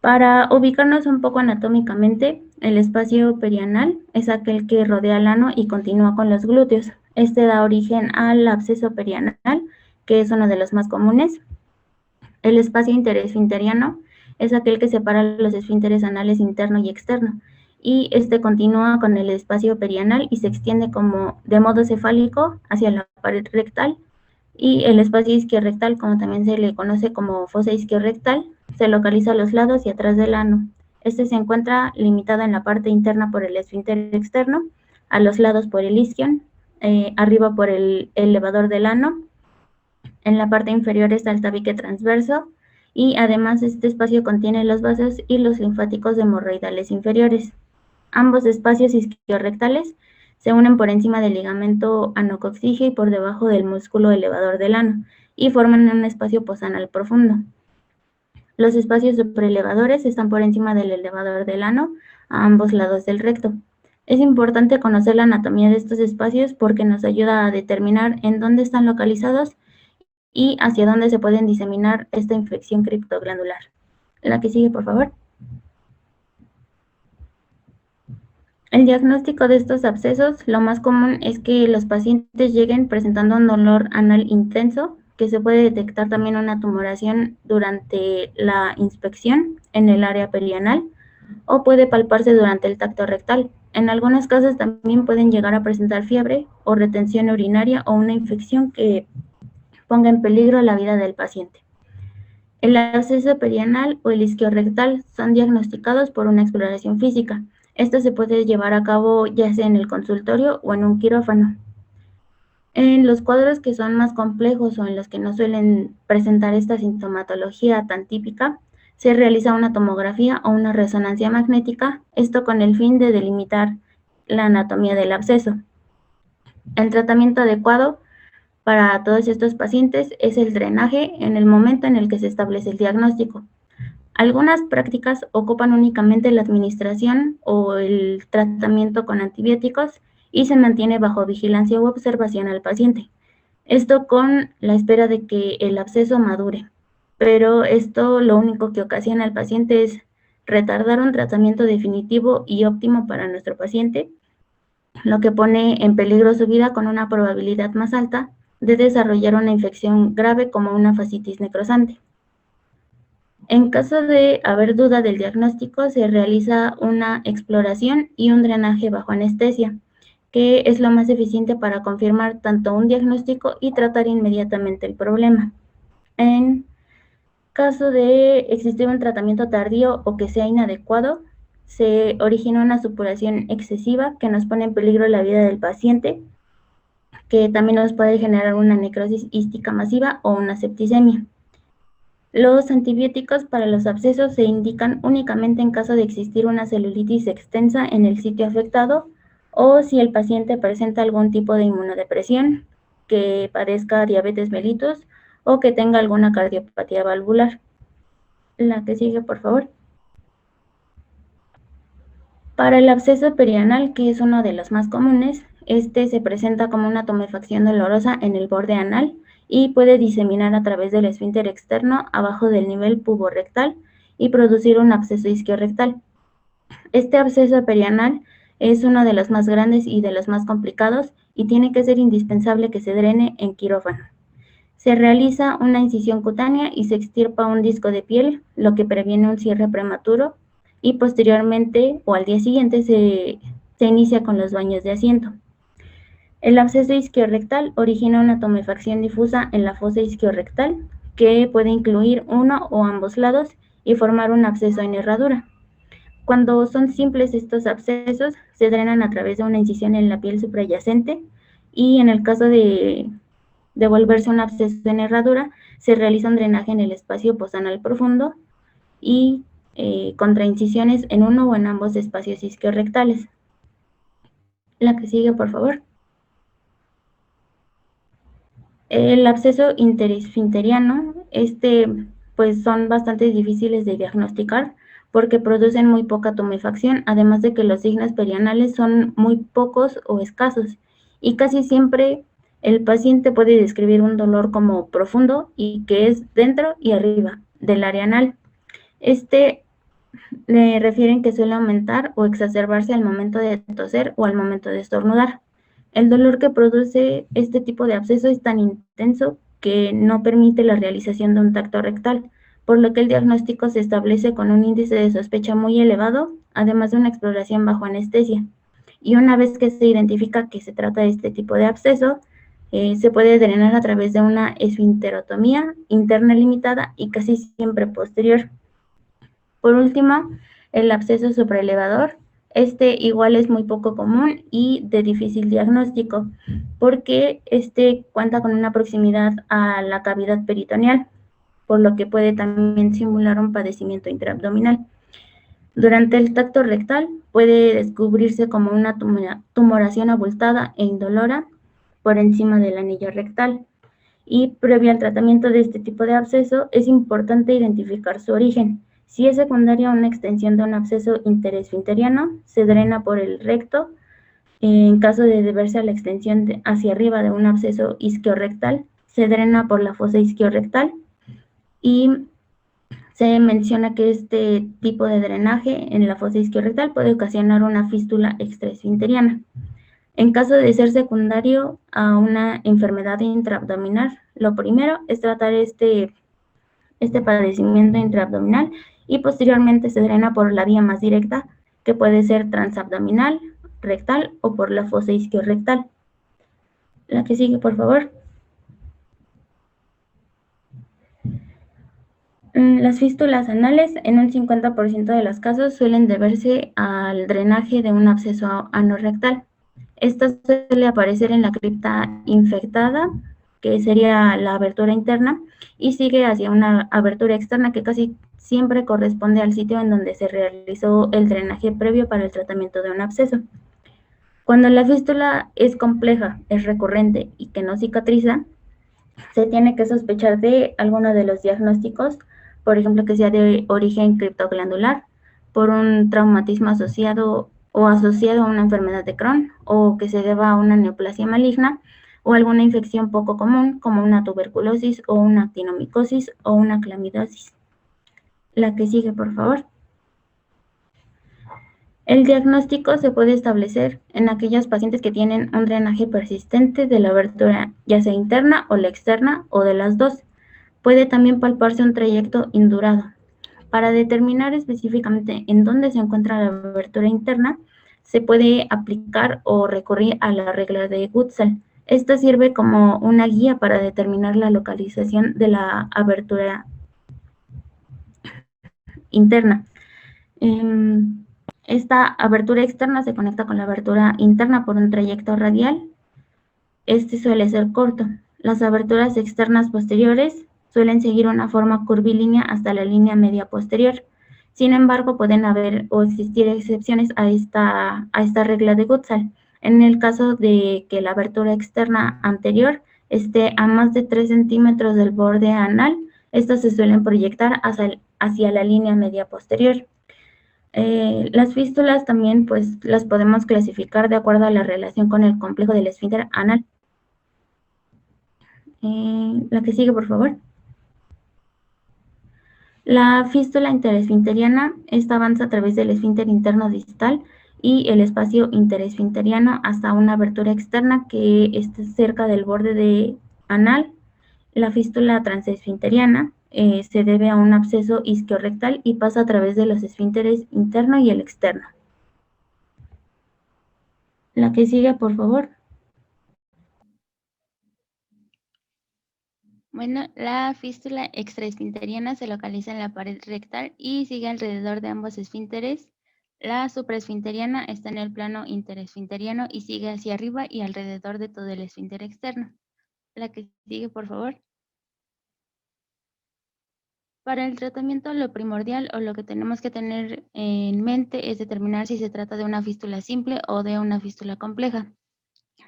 Para ubicarnos un poco anatómicamente, el espacio perianal es aquel que rodea el ano y continúa con los glúteos. Este da origen al absceso perianal, que es uno de los más comunes. El espacio interesfinteriano es aquel que separa los esfínteres anales interno y externo, y este continúa con el espacio perianal y se extiende como de modo cefálico hacia la pared rectal, y el espacio isquiorrectal, como también se le conoce como fosa isquiorrectal, se localiza a los lados y atrás del ano. Este se encuentra limitado en la parte interna por el esfínter externo, a los lados por el isquion, arriba por el elevador del ano. En la parte inferior está el tabique transverso y además este espacio contiene los vasos y los linfáticos hemorroidales inferiores. Ambos espacios isquiorrectales se unen por encima del ligamento anococcigio y por debajo del músculo elevador del ano y forman un espacio posanal profundo. Los espacios supraelevadores están por encima del elevador del ano a ambos lados del recto. Es importante conocer la anatomía de estos espacios porque nos ayuda a determinar en dónde están localizados y hacia dónde se pueden diseminar esta infección criptoglandular. La que sigue, por favor. El diagnóstico de estos abscesos, lo más común es que los pacientes lleguen presentando un dolor anal intenso, que se puede detectar también una tumoración durante la inspección en el área perianal, o puede palparse durante el tacto rectal. En algunos casos también pueden llegar a presentar fiebre o retención urinaria o una infección que ponga en peligro la vida del paciente. El absceso perianal o el isquiorrectal son diagnosticados por una exploración física. Esto se puede llevar a cabo ya sea en el consultorio o en un quirófano. En los cuadros que son más complejos o en los que no suelen presentar esta sintomatología tan típica, se realiza una tomografía o una resonancia magnética, esto con el fin de delimitar la anatomía del absceso. El tratamiento adecuado para todos estos pacientes es el drenaje en el momento en el que se establece el diagnóstico. Algunas prácticas ocupan únicamente la administración o el tratamiento con antibióticos y se mantiene bajo vigilancia u observación al paciente. Esto con la espera de que el absceso madure. Pero esto lo único que ocasiona al paciente es retardar un tratamiento definitivo y óptimo para nuestro paciente, lo que pone en peligro su vida con una probabilidad más alta de desarrollar una infección grave como una fascitis necrosante. En caso de haber duda del diagnóstico, se realiza una exploración y un drenaje bajo anestesia. que es lo más eficiente para confirmar tanto un diagnóstico y tratar inmediatamente el problema. En caso de existir un tratamiento tardío o que sea inadecuado, se origina una supuración excesiva que nos pone en peligro la vida del paciente, que también nos puede generar una necrosis ística masiva o una septicemia. Los antibióticos para los abscesos se indican únicamente en caso de existir una celulitis extensa en el sitio afectado o si el paciente presenta algún tipo de inmunodepresión, que padezca diabetes mellitus o que tenga alguna cardiopatía valvular. La que sigue, por favor. Para el absceso perianal, que es uno de los más comunes, este se presenta como una tumefacción dolorosa en el borde anal y puede diseminar a través del esfínter externo abajo del nivel puborectal y producir un absceso isquiorrectal. Este absceso perianal es uno de los más grandes y de los más complicados y tiene que ser indispensable que se drene en quirófano. Se realiza una incisión cutánea y se extirpa un disco de piel, lo que previene un cierre prematuro, y posteriormente o al día siguiente se inicia con los baños de asiento. El absceso isquiorrectal origina una tumefacción difusa en la fosa isquiorrectal que puede incluir uno o ambos lados y formar un absceso en herradura. Cuando son simples estos abscesos, se drenan a través de una incisión en la piel suprayacente y en el caso de volverse un absceso en herradura, se realiza un drenaje en el espacio postanal profundo y contraincisiones en uno o en ambos espacios isquiorrectales. La que sigue, por favor. El absceso interesfinteriano, pues son bastante difíciles de diagnosticar porque producen muy poca tumefacción, además de que los signos perianales son muy pocos o escasos y casi siempre el paciente puede describir un dolor como profundo y que es dentro y arriba del área anal. Le refieren que suele aumentar o exacerbarse al momento de toser o al momento de estornudar. El dolor que produce este tipo de absceso es tan intenso que no permite la realización de un tacto rectal, por lo que el diagnóstico se establece con un índice de sospecha muy elevado, además de una exploración bajo anestesia. Y una vez que se identifica que se trata de este tipo de absceso, se puede drenar a través de una esfinterotomía interna limitada y casi siempre posterior. Por último, el absceso supraelevador. Igual es muy poco común y de difícil diagnóstico, porque cuenta con una proximidad a la cavidad peritoneal, por lo que puede también simular un padecimiento intraabdominal. Durante el tacto rectal puede descubrirse como una tumoración abultada e indolora por encima del anillo rectal. Y previo al tratamiento de este tipo de absceso, es importante identificar su origen. Si es secundaria a una extensión de un absceso interesfinteriano, se drena por el recto. En caso de deberse a la extensión hacia arriba de un absceso isquiorrectal, se drena por la fosa isquiorrectal. Y se menciona que este tipo de drenaje en la fosa isquiorrectal puede ocasionar una fístula extraesfinteriana. En caso de ser secundario a una enfermedad intraabdominal, lo primero es tratar este padecimiento intraabdominal y posteriormente se drena por la vía más directa, que puede ser transabdominal, rectal o por la fosa isquiorrectal. La que sigue, por favor. Las fístulas anales en un 50% de los casos suelen deberse al drenaje de un absceso anorrectal. Esta suele aparecer en la cripta infectada, que sería la abertura interna, y sigue hacia una abertura externa que casi siempre corresponde al sitio en donde se realizó el drenaje previo para el tratamiento de un absceso. Cuando la fístula es compleja, es recurrente y que no cicatriza, se tiene que sospechar de alguno de los diagnósticos, por ejemplo, que sea de origen criptoglandular, por un traumatismo asociado a una enfermedad de Crohn, o que se deba a una neoplasia maligna, o alguna infección poco común, como una tuberculosis, o una actinomicosis, o una clamidosis. La que sigue, por favor. El diagnóstico se puede establecer en aquellos pacientes que tienen un drenaje persistente de la abertura, ya sea interna o la externa, o de las dos. Puede también palparse un trayecto indurado. Para determinar específicamente en dónde se encuentra la abertura interna, se puede aplicar o recurrir a la regla de Gutzal. Esta sirve como una guía para determinar la localización de la abertura interna. Esta abertura externa se conecta con la abertura interna por un trayecto radial. Este suele ser corto. Las aberturas externas posteriores suelen seguir una forma curvilínea hasta la línea media posterior. Sin embargo, pueden haber o existir excepciones a esta regla de Gutzal. En el caso de que la abertura externa anterior esté a más de 3 centímetros del borde anal, estas se suelen proyectar hacia la línea media posterior. Las fístulas también pues las podemos clasificar de acuerdo a la relación con el complejo del esfínter anal. La que sigue, por favor. La fístula interesfinteriana, esta avanza a través del esfínter interno distal y el espacio interesfinteriano hasta una abertura externa que está cerca del borde anal. La fístula transesfinteriana se debe a un absceso isquiorrectal y pasa a través de los esfínteres interno y el externo. La que sigue, por favor. Bueno, la fístula extraesfinteriana se localiza en la pared rectal y sigue alrededor de ambos esfínteres. La supraesfinteriana está en el plano interesfinteriano y sigue hacia arriba y alrededor de todo el esfínter externo. La que sigue, por favor. Para el tratamiento, lo primordial o lo que tenemos que tener en mente es determinar si se trata de una fístula simple o de una fístula compleja.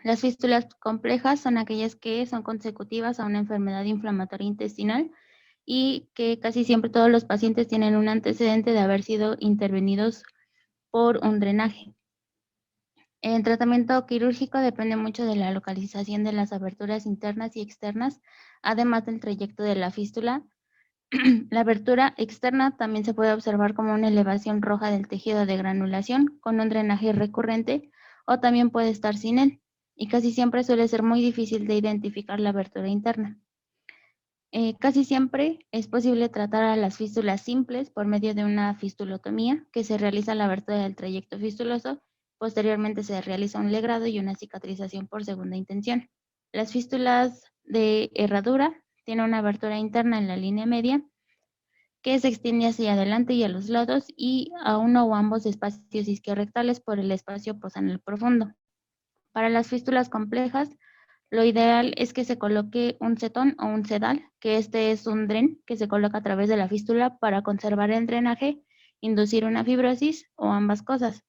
Las fístulas complejas son aquellas que son consecutivas a una enfermedad inflamatoria intestinal y que casi siempre todos los pacientes tienen un antecedente de haber sido intervenidos por un drenaje. El tratamiento quirúrgico depende mucho de la localización de las aberturas internas y externas, además del trayecto de la fístula. La abertura externa también se puede observar como una elevación roja del tejido de granulación con un drenaje recurrente o también puede estar sin él y casi siempre suele ser muy difícil de identificar la abertura interna. Casi siempre es posible tratar a las fístulas simples por medio de una fistulotomía que se realiza a la abertura del trayecto fistuloso. Posteriormente se realiza un legrado y una cicatrización por segunda intención. Las fístulas de herradura tienen una abertura interna en la línea media que se extiende hacia adelante y a los lados y a uno o ambos espacios isquiorrectales por el espacio posanal profundo. Para las fístulas complejas, lo ideal es que se coloque un cetón o un sedal, que este es un dren que se coloca a través de la fístula para conservar el drenaje, inducir una fibrosis o ambas cosas.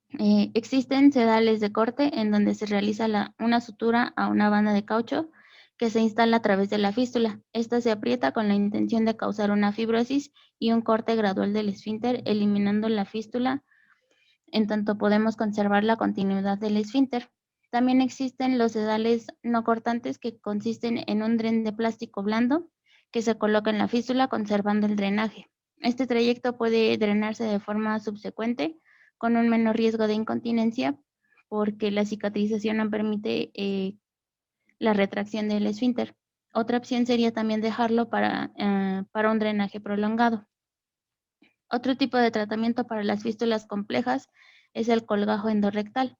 Existen sedales de corte en donde se realiza una sutura a una banda de caucho que se instala a través de la fístula. Esta se aprieta con la intención de causar una fibrosis y un corte gradual del esfínter, eliminando la fístula, en tanto podemos conservar la continuidad del esfínter. También existen los sedales no cortantes que consisten en un dren de plástico blando que se coloca en la fístula conservando el drenaje. Este trayecto puede drenarse de forma subsecuente con un menor riesgo de incontinencia porque la cicatrización no permite la retracción del esfínter. Otra opción sería también dejarlo para un drenaje prolongado. Otro tipo de tratamiento para las fístulas complejas es el colgajo endorrectal.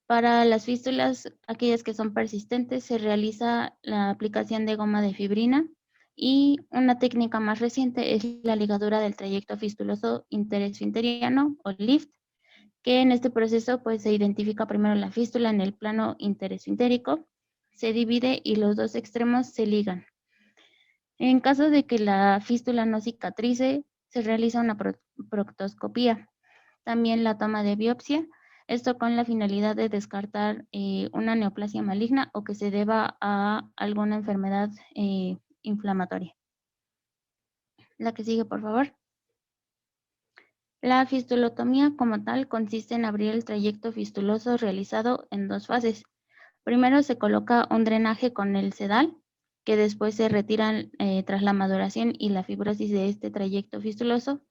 Para las fístulas, aquellas que son persistentes, se realiza la aplicación de goma de fibrina y una técnica más reciente es la ligadura del trayecto fistuloso interesfinteriano o LIFT, que en este proceso pues, se identifica primero la fístula en el plano interesfintérico, se divide y los dos extremos se ligan. En caso de que la fístula no cicatrice, se realiza una proctoscopía. También la toma de biopsia, esto con la finalidad de descartar una neoplasia maligna o que se deba a alguna enfermedad inflamatoria. La que sigue, por favor. La fistulotomía como tal consiste en abrir el trayecto fistuloso realizado en dos fases. Primero se coloca un drenaje con el sedal, que después se retiran tras la maduración y la fibrosis de este trayecto fistuloso.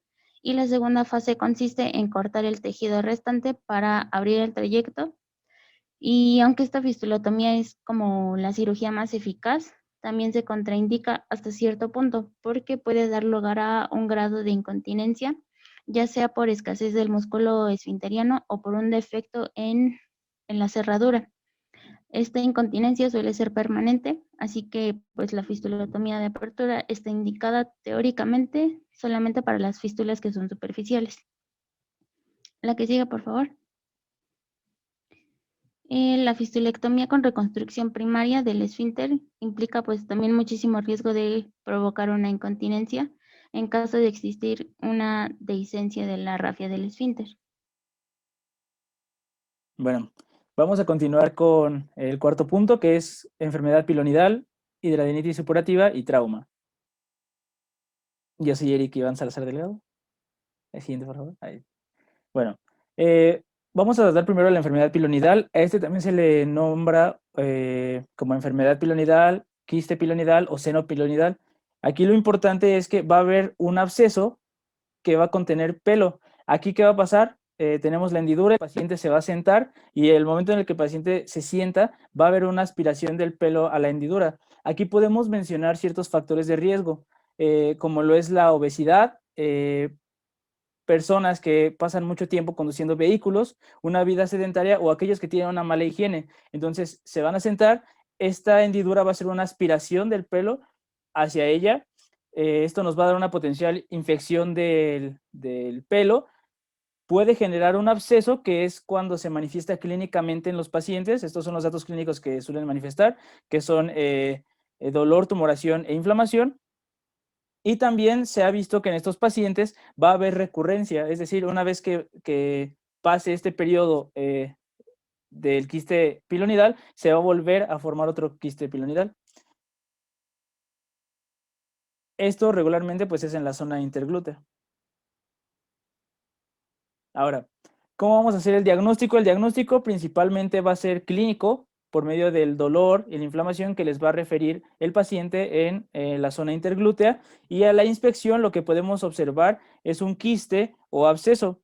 Y la segunda fase consiste en cortar el tejido restante para abrir el trayecto. Y aunque esta fistulotomía es como la cirugía más eficaz, también se contraindica hasta cierto punto porque puede dar lugar a un grado de incontinencia ya sea por escasez del músculo esfinteriano o por un defecto en la cerradura. Esta incontinencia suele ser permanente, así que pues la fistulotomía de apertura está indicada teóricamente solamente para las fístulas que son superficiales. La que siga, por favor. La fistulectomía con reconstrucción primaria del esfínter implica pues también muchísimo riesgo de provocar una incontinencia en caso de existir una dehiscencia de la rafia del esfínter. Bueno, vamos a continuar con el cuarto punto, que es enfermedad pilonidal, hidradenitis supurativa y trauma. Yo soy Eric Iván Salazar Delgado. El siguiente, por favor. Ahí. Bueno, vamos a tratar primero la enfermedad pilonidal. A este también se le nombra como enfermedad pilonidal, quiste pilonidal o seno pilonidal. Aquí lo importante es que va a haber un absceso que va a contener pelo. Aquí, ¿qué va a pasar? Tenemos la hendidura, el paciente se va a sentar y el momento en el que el paciente se sienta va a haber una aspiración del pelo a la hendidura. Aquí podemos mencionar ciertos factores de riesgo, como lo es la obesidad, personas que pasan mucho tiempo conduciendo vehículos, una vida sedentaria o aquellos que tienen una mala higiene. Entonces se van a sentar, esta hendidura va a ser una aspiración del pelo hacia ella. Esto nos va a dar una potencial infección del pelo. Puede generar un absceso, que es cuando se manifiesta clínicamente en los pacientes. Estos son los datos clínicos que suelen manifestar, que son dolor, tumoración e inflamación. Y también se ha visto que en estos pacientes va a haber recurrencia, es decir, una vez que pase este periodo del quiste pilonidal, se va a volver a formar otro quiste pilonidal. Esto regularmente pues es en la zona interglútea. Ahora, ¿cómo vamos a hacer el diagnóstico? El diagnóstico principalmente va a ser clínico por medio del dolor y la inflamación que les va a referir el paciente en la zona interglútea, y a la inspección lo que podemos observar es un quiste o absceso.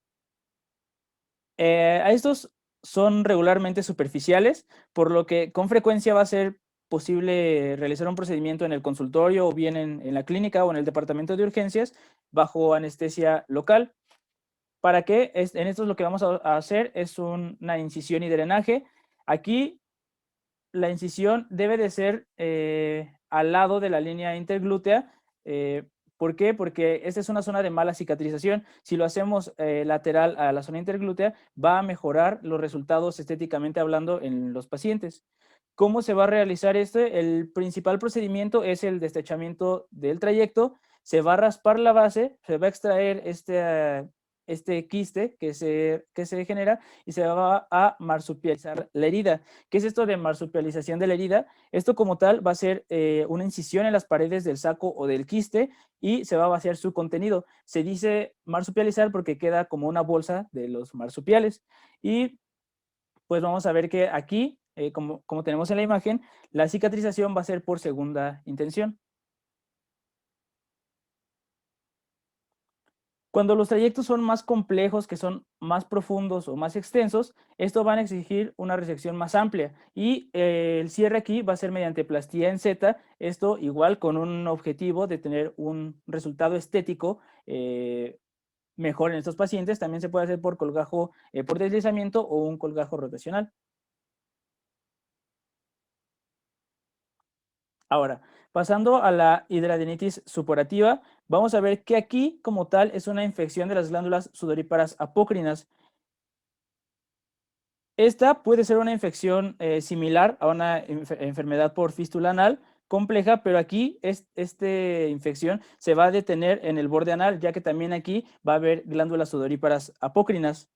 A estos son regularmente superficiales, por lo que con frecuencia va a ser posible realizar un procedimiento en el consultorio o bien en la clínica o en el departamento de urgencias bajo anestesia local. ¿Para qué? En esto lo que vamos a hacer es una incisión y drenaje. Aquí la incisión debe de ser al lado de la línea interglútea. ¿Por qué? Porque esta es una zona de mala cicatrización. Si lo hacemos lateral a la zona interglútea, va a mejorar los resultados estéticamente hablando en los pacientes. ¿Cómo se va a realizar esto? El principal procedimiento es el destechamiento del trayecto. Se va a raspar la base, se va a extraer este quiste que se genera y se va a marsupializar la herida. ¿Qué es esto de marsupialización de la herida? Esto como tal va a ser una incisión en las paredes del saco o del quiste y se va a vaciar su contenido. Se dice marsupializar porque queda como una bolsa de los marsupiales. Y pues vamos a ver que aquí, como tenemos en la imagen, la cicatrización va a ser por segunda intención. Cuando los trayectos son más complejos, que son más profundos o más extensos, esto van a exigir una resección más amplia y el cierre aquí va a ser mediante plastía en Z, esto igual con un objetivo de tener un resultado estético mejor en estos pacientes. También se puede hacer por colgajo por deslizamiento o un colgajo rotacional. Ahora, pasando a la hidradenitis supurativa, vamos a ver que aquí como tal es una infección de las glándulas sudoríparas apócrinas. Esta puede ser una infección similar a una enfermedad por fístula anal compleja, pero aquí esta infección se va a detener en el borde anal, ya que también aquí va a haber glándulas sudoríparas apócrinas.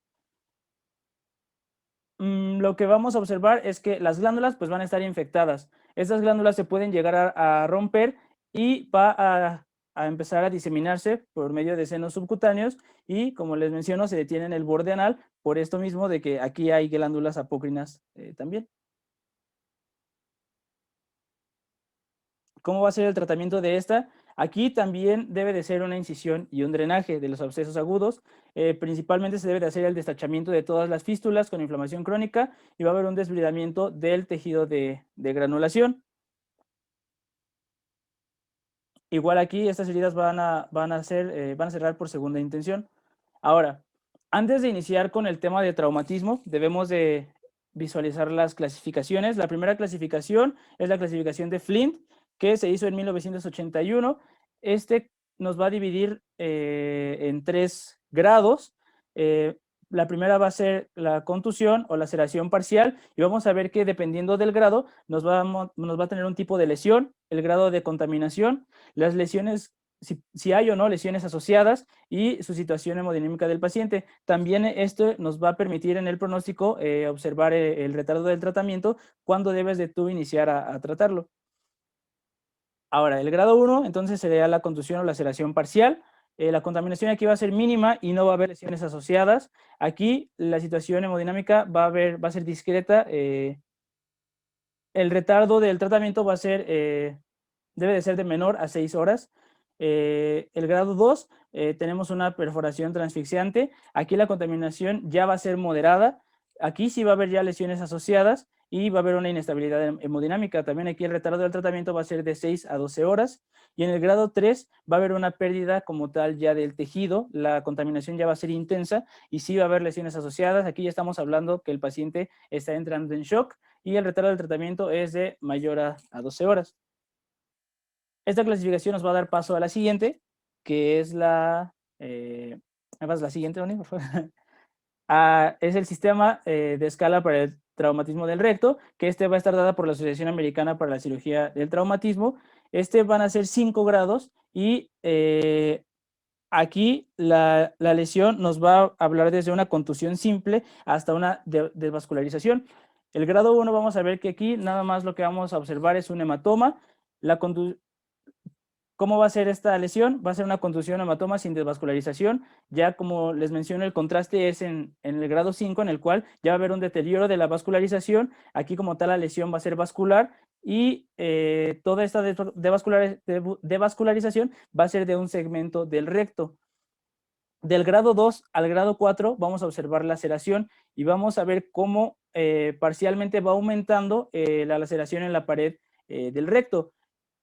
Lo que vamos a observar es que las glándulas pues van a estar infectadas. Estas glándulas se pueden llegar a romper y va a empezar a diseminarse por medio de senos subcutáneos y, como les menciono, se detiene en el borde anal por esto mismo de que aquí hay glándulas apócrinas también. ¿Cómo va a ser el tratamiento de esta? Aquí también debe de ser una incisión y un drenaje de los abscesos agudos. Principalmente se debe de hacer el destachamiento de todas las fístulas con inflamación crónica y va a haber un desbridamiento del tejido de granulación. Igual aquí estas heridas van a cerrar por segunda intención. Ahora, antes de iniciar con el tema de traumatismo, debemos de visualizar las clasificaciones. La primera clasificación es la clasificación de Flint, que se hizo en 1981. Este nos va a dividir en 3 grados. La primera va a ser la contusión o laceración parcial, y vamos a ver que dependiendo del grado nos va a tener un tipo de lesión, el grado de contaminación, las lesiones, si hay o no lesiones asociadas, y su situación hemodinámica del paciente. También esto nos va a permitir en el pronóstico observar el retardo del tratamiento, cuándo debes de tú iniciar a tratarlo. Ahora, el grado 1, entonces sería la contusión o laceración parcial. La contaminación aquí va a ser mínima y no va a haber lesiones asociadas. Aquí la situación hemodinámica va a ser discreta. El retardo del tratamiento debe de ser de menor a 6 horas. El grado 2, tenemos una perforación transfixiante. Aquí la contaminación ya va a ser moderada. Aquí sí va a haber ya lesiones asociadas y va a haber una inestabilidad hemodinámica. También aquí el retardo del tratamiento va a ser de 6 a 12 horas. Y en el grado 3 va a haber una pérdida como tal ya del tejido. La contaminación ya va a ser intensa y sí va a haber lesiones asociadas. Aquí ya estamos hablando que el paciente está entrando en shock y el retardo del tratamiento es de mayor a 12 horas. Esta clasificación nos va a dar paso a la siguiente, que es la siguiente, Oni, por favor. Es el sistema de escala para el traumatismo del recto, que va a estar dada por la Asociación Americana para la Cirugía del Traumatismo. Van a ser 5 grados y aquí la lesión nos va a hablar desde una contusión simple hasta una desvascularización. El grado 1 vamos a ver que aquí nada más lo que vamos a observar es un hematoma. ¿Cómo va a ser esta lesión? Va a ser una contusión hematoma sin desvascularización. Ya como les menciono, el contraste es en el grado 5, en el cual ya va a haber un deterioro de la vascularización. Aquí como tal la lesión va a ser vascular y toda esta devascularización va a ser de un segmento del recto. Del grado 2 al grado 4 vamos a observar laceración y vamos a ver cómo parcialmente va aumentando la laceración en la pared del recto.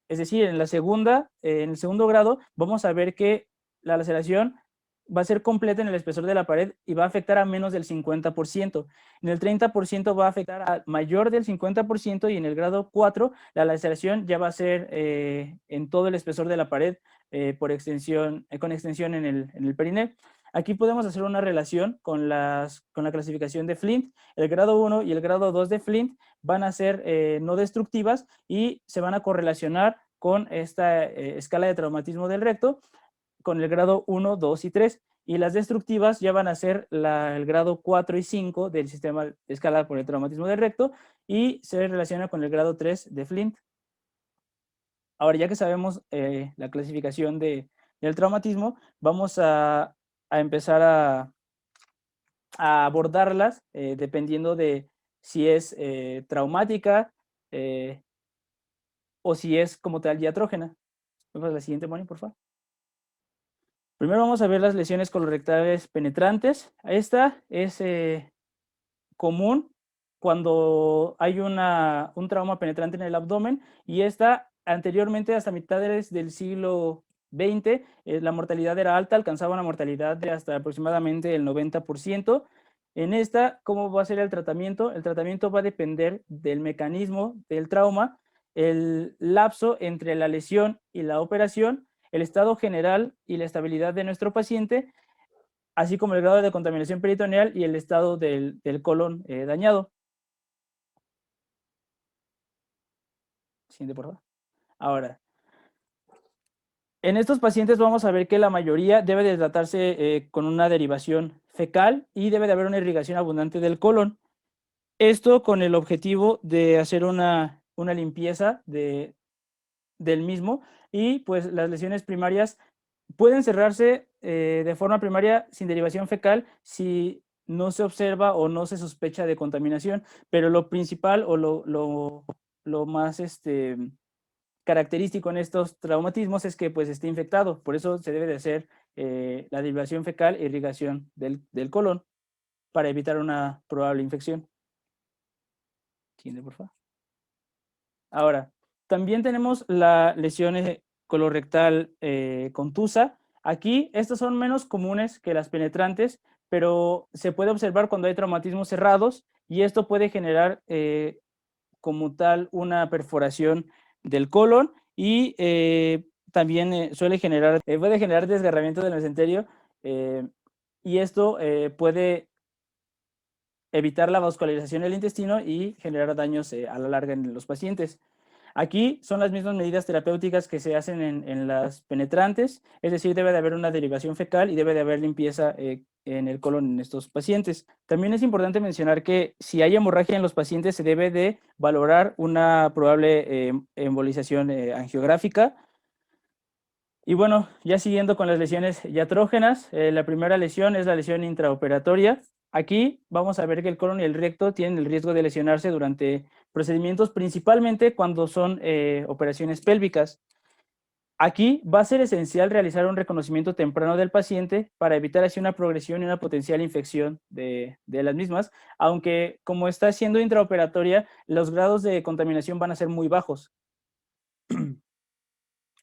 Es decir, en el segundo grado, vamos a ver que la laceración va a ser completa en el espesor de la pared y va a afectar a menos del 50%. En el 30% va a afectar a mayor del 50% y en el grado 4 la laceración ya va a ser en todo el espesor de la pared con extensión en el periné. Aquí podemos hacer una relación con la clasificación de Flint. El grado 1 y el grado 2 de Flint van a ser no destructivas y se van a correlacionar con esta escala de traumatismo del recto con el grado 1, 2 y 3. Y las destructivas ya van a ser el grado 4 y 5 del sistema de escala por el traumatismo del recto y se relaciona con el grado 3 de Flint. Ahora, ya que sabemos la clasificación del traumatismo, vamos a empezar a abordarlas dependiendo de si es traumática o si es como tal diatrógena. Vamos a la siguiente, Moni, por favor. Primero vamos a ver las lesiones colorectales penetrantes. Esta es común cuando hay un trauma penetrante en el abdomen, y esta anteriormente, hasta mitades del siglo XX, la mortalidad era alta, alcanzaba una mortalidad de hasta aproximadamente el 90%. En esta, ¿cómo va a ser el tratamiento? El tratamiento va a depender del mecanismo del trauma, el lapso entre la lesión y la operación, el estado general y la estabilidad de nuestro paciente, así como el grado de contaminación peritoneal y el estado del colon dañado. Siguiente, por favor. Ahora, en estos pacientes vamos a ver que la mayoría debe de tratarse con una derivación fecal y debe de haber una irrigación abundante del colon. Esto con el objetivo de hacer una limpieza del mismo, y pues las lesiones primarias pueden cerrarse de forma primaria sin derivación fecal si no se observa o no se sospecha de contaminación, pero lo principal o lo más característico en estos traumatismos es que pues esté infectado. Por eso se debe de hacer la derivación fecal e irrigación del colon para evitar una probable infección. Siguiente, por favor. Ahora, también tenemos la lesión colorectal contusa. Aquí estos son menos comunes que las penetrantes, pero se puede observar cuando hay traumatismos cerrados y esto puede generar como tal una perforación del colon y también puede generar desgarramiento del mesenterio y esto puede evitar la vascularización del intestino y generar daños a la larga en los pacientes. Aquí son las mismas medidas terapéuticas que se hacen en las penetrantes, es decir, debe de haber una derivación fecal y debe de haber limpieza en el colon en estos pacientes. También es importante mencionar que si hay hemorragia en los pacientes se debe de valorar una probable embolización angiográfica. Y bueno, ya siguiendo con las lesiones iatrógenas, la primera lesión es la lesión intraoperatoria. Aquí vamos a ver que el colon y el recto tienen el riesgo de lesionarse durante procedimientos, principalmente cuando son operaciones pélvicas. Aquí va a ser esencial realizar un reconocimiento temprano del paciente para evitar así una progresión y una potencial infección de las mismas, aunque como está siendo intraoperatoria, los grados de contaminación van a ser muy bajos.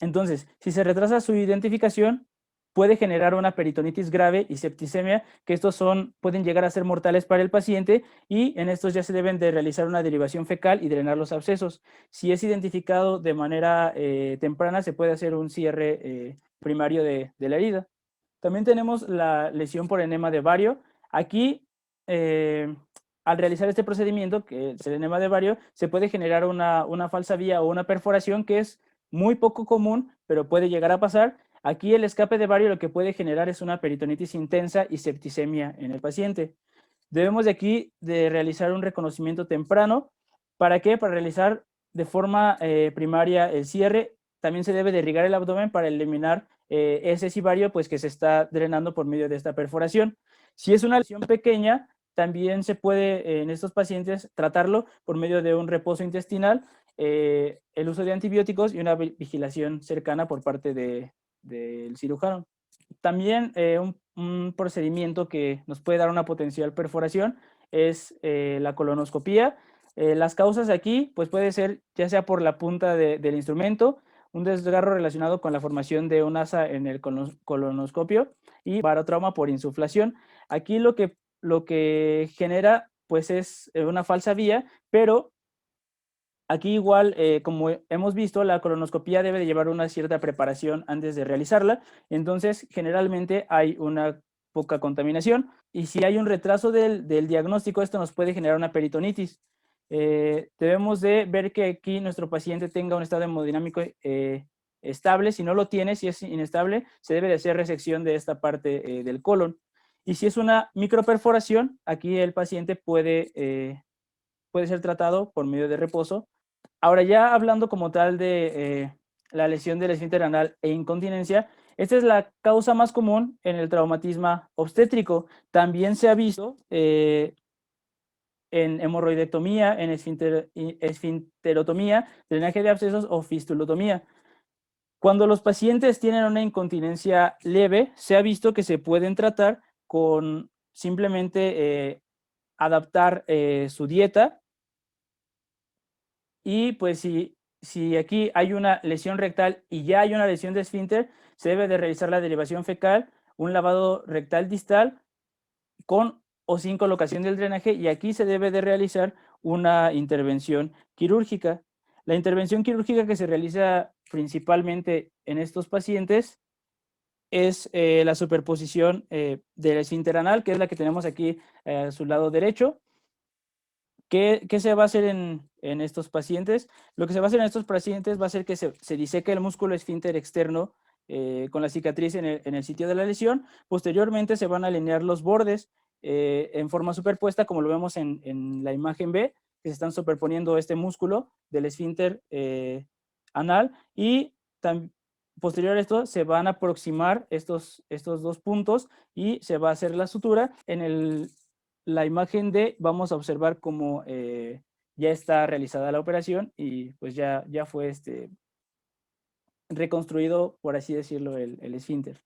Entonces, si se retrasa su identificación, puede generar una peritonitis grave y septicemia, que pueden llegar a ser mortales para el paciente y en estos ya se deben de realizar una derivación fecal y drenar los abscesos. Si es identificado de manera temprana, se puede hacer un cierre primario de la herida. También tenemos la lesión por enema de vario. Aquí, al realizar este procedimiento, que es el enema de vario, se puede generar una falsa vía o una perforación que es muy poco común, pero puede llegar a pasar. Aquí el escape de vario lo que puede generar es una peritonitis intensa y septicemia en el paciente. Debemos de aquí de realizar un reconocimiento temprano. ¿Para qué? Para realizar de forma primaria el cierre. También se debe de irrigar el abdomen para eliminar heces y vario pues, que se está drenando por medio de esta perforación. Si es una lesión pequeña, también se puede en estos pacientes tratarlo por medio de un reposo intestinal, el uso de antibióticos y una vigilación cercana por parte del cirujano. También un procedimiento que nos puede dar una potencial perforación es la colonoscopía. Las causas aquí pues puede ser ya sea por la punta del instrumento, un desgarro relacionado con la formación de un asa en el colonoscopio y barotrauma por insuflación. Aquí lo que genera pues es una falsa vía, pero aquí igual, como hemos visto, la colonoscopía debe de llevar una cierta preparación antes de realizarla, entonces generalmente hay una poca contaminación y si hay un retraso del diagnóstico, esto nos puede generar una peritonitis. Debemos de ver que aquí nuestro paciente tenga un estado hemodinámico estable. Si no lo tiene, si es inestable, se debe de hacer resección de esta parte del colon. Y si es una microperforación, aquí el paciente puede ser tratado por medio de reposo. Ahora ya hablando como tal de la lesión del esfínter anal e incontinencia, esta es la causa más común en el traumatismo obstétrico. También se ha visto en hemorroidectomía, en esfinterotomía, drenaje de abscesos o fistulotomía. Cuando los pacientes tienen una incontinencia leve, se ha visto que se pueden tratar con simplemente adaptar su dieta. Y pues si aquí hay una lesión rectal y ya hay una lesión de esfínter, se debe de realizar la derivación fecal, un lavado rectal distal con o sin colocación del drenaje y aquí se debe de realizar una intervención quirúrgica. La intervención quirúrgica que se realiza principalmente en estos pacientes es la superposición del esfínter anal, que es la que tenemos aquí a su lado derecho. ¿Qué se va a hacer en estos pacientes? Lo que se va a hacer en estos pacientes va a ser que se diseque el músculo esfínter externo con la cicatriz en el sitio de la lesión. Posteriormente se van a alinear los bordes en forma superpuesta, como lo vemos en la imagen B, que se están superponiendo este músculo del esfínter anal y posterior a esto se van a aproximar estos dos puntos y se va a hacer la sutura. En la imagen D vamos a observar cómo ya está realizada la operación y pues ya fue reconstruido, por así decirlo, el esfínter.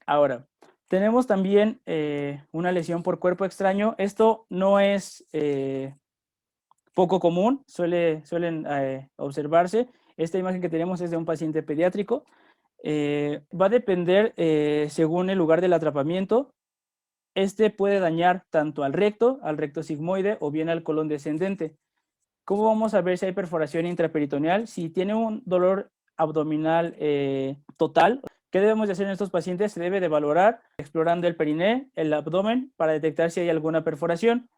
Ahora, tenemos también una lesión por cuerpo extraño. Esto no es poco común, suelen observarse. Esta imagen que tenemos es de un paciente pediátrico. Va a depender según el lugar del atrapamiento. Este puede dañar tanto al recto sigmoide o bien al colon descendente. ¿Cómo vamos a ver si hay perforación intraperitoneal? Si tiene un dolor abdominal total, ¿qué debemos de hacer en estos pacientes? Se debe de valorar explorando el periné, el abdomen, para detectar si hay alguna perforación.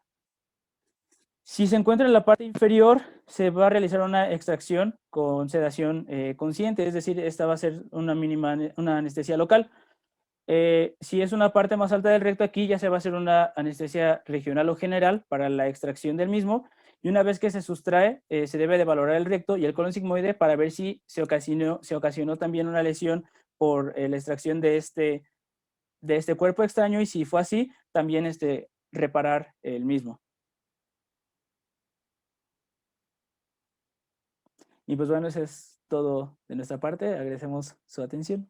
Si se encuentra en la parte inferior, se va a realizar una extracción con sedación consciente, es decir, esta va a ser una anestesia local. Si es una parte más alta del recto, aquí ya se va a hacer una anestesia regional o general para la extracción del mismo, y una vez que se sustrae, se debe de valorar el recto y el colon sigmoide para ver si se ocasionó también una lesión por la extracción de este cuerpo extraño, y si fue así, también reparar el mismo. Y pues bueno, eso es todo de nuestra parte. Agradecemos su atención.